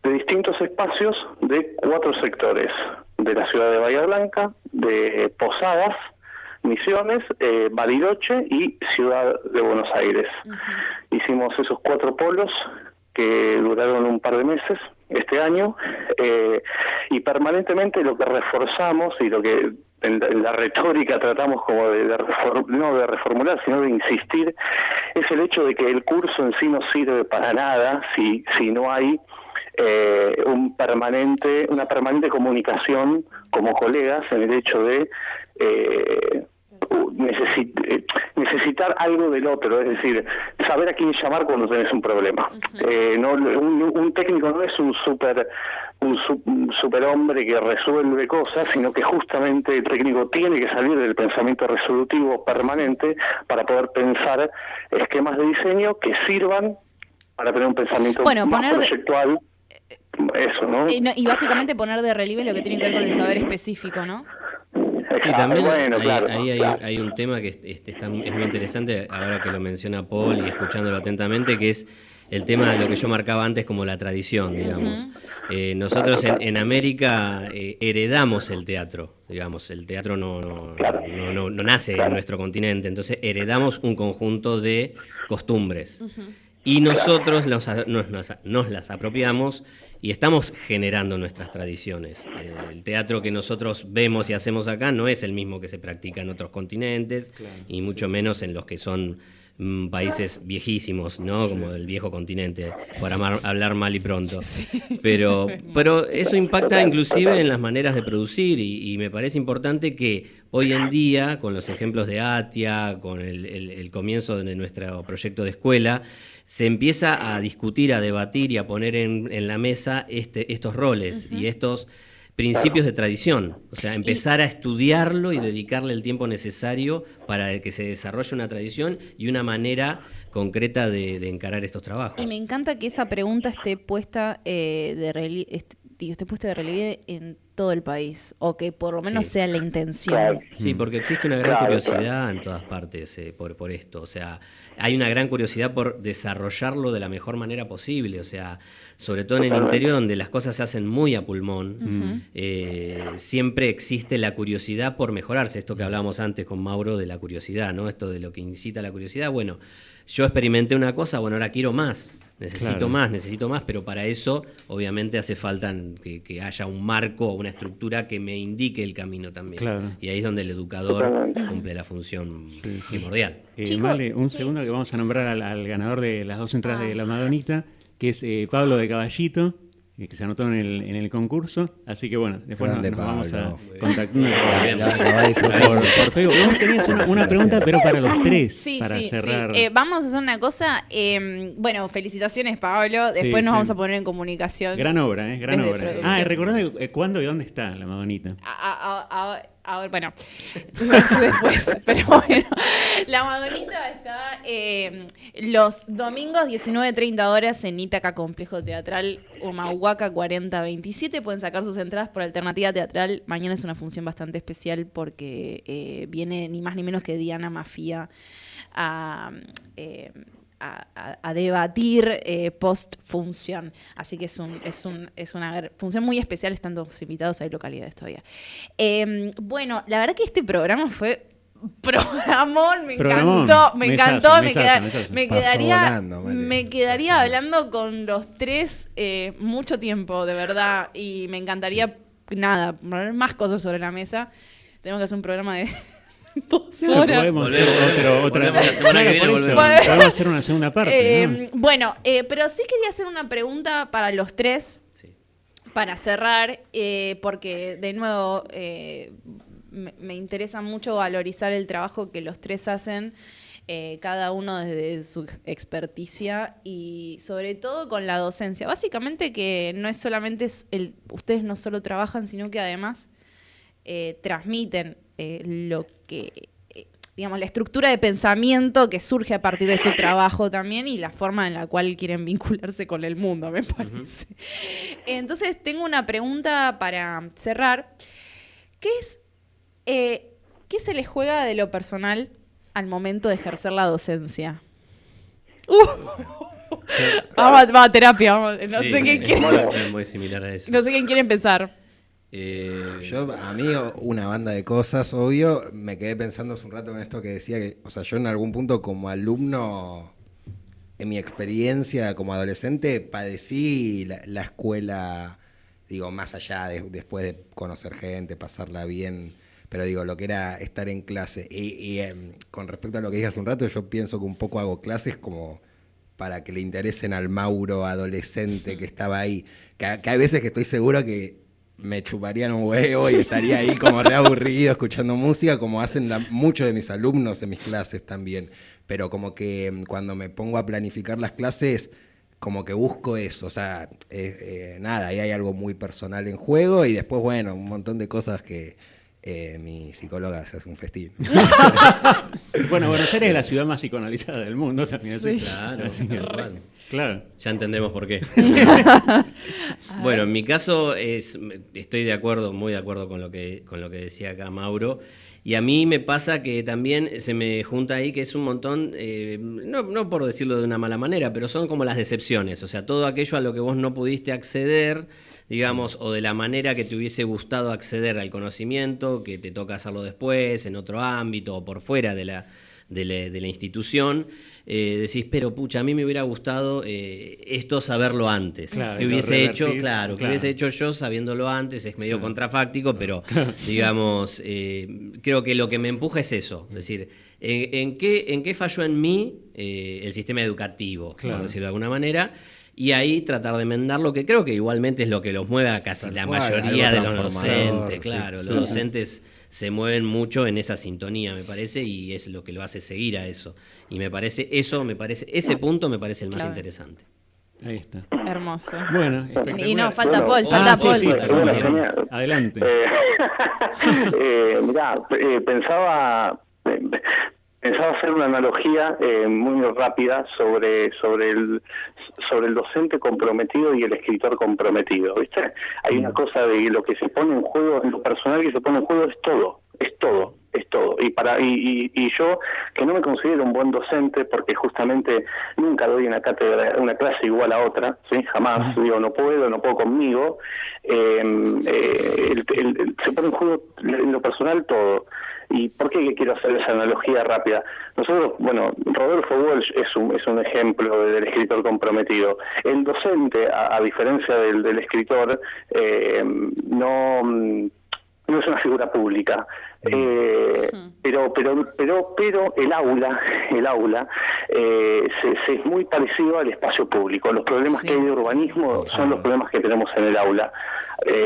de distintos espacios de 4 sectores: de la ciudad de Bahía Blanca, de Posadas, Misiones, Bariloche y Ciudad de Buenos Aires. Hicimos esos 4 polos que duraron un par de meses este año, y permanentemente lo que reforzamos y lo que en la retórica tratamos como no de reformular, sino de insistir, es el hecho de que el curso en sí no sirve para nada si no hay una permanente comunicación como colegas, en el hecho de necesitar algo del otro, es decir, saber a quién llamar cuando tenés un problema. Un técnico no es un superhombre que resuelve cosas, sino que justamente el técnico tiene que salir del pensamiento resolutivo permanente para poder pensar esquemas de diseño que sirvan para tener un pensamiento más proyectual. Eso, ¿no? Y básicamente poner de relieve lo que tiene que ver con el saber específico, ¿no? Sí, también hay un tema que es muy interesante, ahora que lo menciona Paul y escuchándolo atentamente, que es el tema de lo que yo marcaba antes como la tradición, digamos. Nosotros en América heredamos el teatro, digamos. El teatro no nace en nuestro continente, entonces heredamos un conjunto de costumbres. Y nosotros nos las apropiamos y estamos generando nuestras tradiciones. El teatro que nosotros vemos y hacemos acá no es el mismo que se practica en otros continentes, y mucho menos en los que son países viejísimos, ¿no? Como el viejo continente, para hablar mal y pronto. Pero eso impacta inclusive en las maneras de producir, y me parece importante que hoy en día, con los ejemplos de ATIA, con el comienzo de nuestro proyecto de escuela, se empieza a discutir, a debatir y a poner en la mesa estos roles y estos principios de tradición. O sea, empezar a estudiarlo y dedicarle el tiempo necesario para que se desarrolle una tradición y una manera concreta de encarar estos trabajos. Y me encanta que esa pregunta esté puesta de relieve en todo el país, o que por lo menos sea la intención. Sí, porque existe una gran curiosidad en todas partes por esto. O sea, hay una gran curiosidad por desarrollarlo de la mejor manera posible. O sea, sobre todo en el interior, donde las cosas se hacen muy a pulmón, siempre existe la curiosidad por mejorarse. Esto que hablábamos antes con Mauro de la curiosidad, ¿no? Esto de lo que incita a la curiosidad. Bueno, yo experimenté una cosa, bueno, ahora quiero más. Necesito más, pero para eso obviamente hace falta que haya un marco o una estructura que me indique el camino también. Claro. Y ahí es donde el educador cumple la función primordial. Male, un segundo que vamos a nombrar al ganador de las 2 entradas de la Madonita, que es Pablo de Caballito, que se anotó en el concurso. Así que bueno, después Grande nos vamos a Pablo. contactar Lo va a disfrutar. por Facebook. Vos tenías una pregunta, pero para los tres, Sí, para sí, cerrar. sí. Vamos a hacer una cosa. Bueno, felicitaciones, Pablo. Después nos sí. vamos a poner en comunicación. Gran obra, gran Desde obra. producción. ¿Recordás cuándo y dónde está la Madonita? A ver, bueno, eso después, pero bueno, la Madonita está los domingos 19:30 horas en Ítaca Complejo Teatral Humahuaca 4027. Pueden sacar sus entradas por Alternativa Teatral. Mañana es una función bastante especial porque viene ni más ni menos que Diana Mafia a debatir post-función. Así que es una función muy especial, están todos invitados, hay localidades todavía. Bueno, la verdad que este programa fue programón, me encantó, me quedaría hablando con los tres mucho tiempo, de verdad, y me encantaría, poner más cosas sobre la mesa. Tenemos que hacer un programa de 2 horas. Podemos hacer otra. Volvemos la semana que viene, por eso, volvemos. podemos hacer una segunda parte. ¿no? Bueno, pero sí quería hacer una pregunta para los tres, Sí. para cerrar, porque de nuevo me interesa mucho valorizar el trabajo que los tres hacen, cada uno desde su experticia y sobre todo con la docencia. Básicamente que no es solamente ustedes no solo trabajan, sino que además transmiten lo que, digamos, la estructura de pensamiento que surge a partir de su trabajo también y la forma en la cual quieren vincularse con el mundo, me parece. Entonces, tengo una pregunta para cerrar. ¿Qué se les juega de lo personal al momento de ejercer la docencia? Vamos a terapia. No sé quién quiere. Es muy similar a eso. No sé quién quiere empezar. A mí, una banda de cosas, obvio. Me quedé pensando hace un rato en esto que decía que, o sea, yo en algún punto como alumno, en mi experiencia como adolescente, padecí la escuela, digo, más allá después de conocer gente, pasarla bien, pero digo, lo que era estar en clase. Y con respecto a lo que dije hace un rato, yo pienso que un poco hago clases como para que le interesen al Mauro adolescente que estaba ahí. Que hay veces que estoy seguro que me chuparían un huevo y estaría ahí como re aburrido escuchando música, como hacen muchos de mis alumnos en mis clases también. Pero como que cuando me pongo a planificar las clases, como que busco eso. O sea, nada, ahí hay algo muy personal en juego y después, bueno, un montón de cosas que mi psicóloga se hace un festín. Bueno, Buenos Aires es la ciudad más psicoanalizada del mundo también. Sí. Claro, Así que, claro. Ya entendemos por qué. Bueno, en mi caso estoy de acuerdo, muy de acuerdo con lo que decía acá Mauro. Y a mí me pasa que también se me junta ahí que es un montón, no por decirlo de una mala manera, pero son como las decepciones. O sea, todo aquello a lo que vos no pudiste acceder, digamos, o de la manera que te hubiese gustado acceder al conocimiento, que te toca hacerlo después, en otro ámbito o por fuera de la institución, decís, pero pucha, a mí me hubiera gustado esto saberlo antes. Claro, que lo hubiese hecho, revertís, claro, que claro. hubiese hecho yo sabiéndolo antes, es medio Sí. contrafáctico, pero digamos, creo que lo que me empuja es eso, es decir, ¿en qué falló en mí el sistema educativo, Claro. por decirlo de alguna manera? Y ahí tratar de enmendar lo que creo que igualmente es lo que los mueve a casi Tal la cual, mayoría algo de los transformador, docentes, sí. claro, Sí. los docentes se mueven mucho en esa sintonía, me parece, y es lo que lo hace seguir a eso. Y ese punto me parece el más Claro. interesante. Ahí está. Hermoso. Bueno, espectacular. Y no, falta Bueno, Paul, falta sí, Paul. sí, Bueno, perdón. genial. Adelante. Mirá, pensaba hacer una analogía muy rápida sobre el docente comprometido y el escritor comprometido, ¿viste? Hay una cosa de lo que se pone en juego, en lo personal que se pone en juego es todo. Y yo, que no me considero un buen docente, porque justamente nunca doy una cátedra, una clase igual a otra, ¿sí? Jamás, digo, no puedo conmigo, se pone en juego en lo personal todo. ¿Y por qué quiero hacer esa analogía rápida? Nosotros, bueno, Rodolfo Walsh es un ejemplo del escritor comprometido. El docente, a diferencia del escritor, no es una figura pública. Pero el aula es muy parecido al espacio público. Los problemas que hay de urbanismo son los problemas que tenemos en el aula.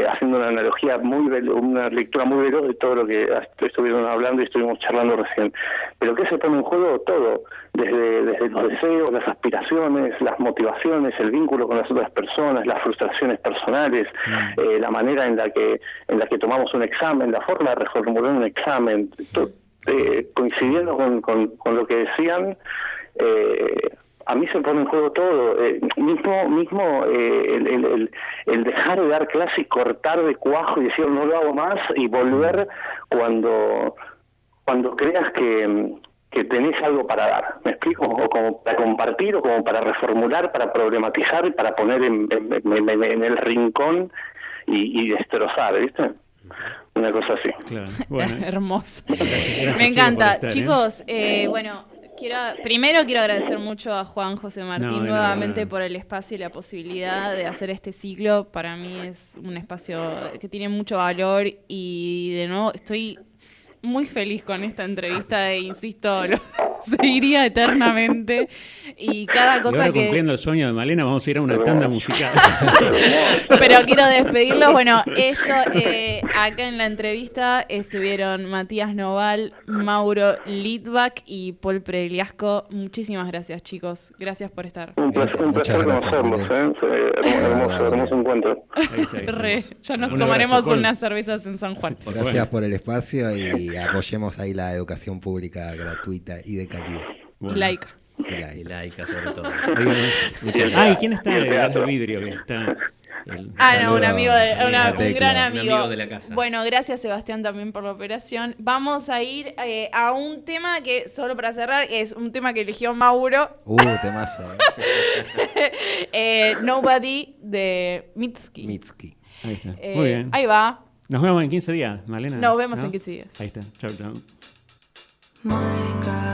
Haciendo una analogía una lectura muy veloz de todo lo que estuvieron hablando y estuvimos charlando recién. Pero ¿qué se pone en juego? Todo, desde los deseos, las aspiraciones, las motivaciones, el vínculo con las otras personas, las frustraciones personales, la manera en la que tomamos un examen, la forma de reformular un examen, coincidiendo con lo que decían. A mí se pone en juego todo, mismo el dejar de dar clase y cortar de cuajo y decir no lo hago más y volver cuando creas que tenés algo para dar, ¿me explico? O como para compartir, o como para reformular, para problematizar y para poner en el rincón y destrozar, ¿viste? Una cosa así. Claro. Bueno, Hermoso. gracias, Me encanta. por estar, Chicos, bueno, primero quiero agradecer mucho a Juan José Martín nuevamente por el espacio y la posibilidad de hacer este ciclo. Para mí es un espacio que tiene mucho valor y de nuevo estoy muy feliz con esta entrevista e insisto, lo seguiría eternamente y cada cosa y ahora que... cumpliendo el sueño de Malena vamos a ir a una tanda musical. Pero quiero despedirlos. Bueno, eso, acá en la entrevista estuvieron Matías Noval, Mauro Litvak y Paul Pregliasco. Muchísimas gracias, chicos. Gracias por estar. Un placer conocerlos, hermoso encuentro. Ahí está. Ya nos Un tomaremos abrazo, Paul. unas cervezas en San Juan. Gracias por el espacio y apoyemos ahí la educación pública gratuita y de calidad. Bueno. Laica. Y laica sobre todo. ¿Y quién está detrás del vidrio? Que está Un amigo, un gran amigo. Un amigo de la casa. Bueno, gracias Sebastián también por la operación. Vamos a ir a un tema que, solo para cerrar, es un tema que eligió Mauro. Temazo. Nobody de Mitski. Mitski. Ahí está. Muy bien. Ahí va. Nos vemos en 15 días, Malena. Nos vemos en 15 días. Ahí está. Chau, chau. My God.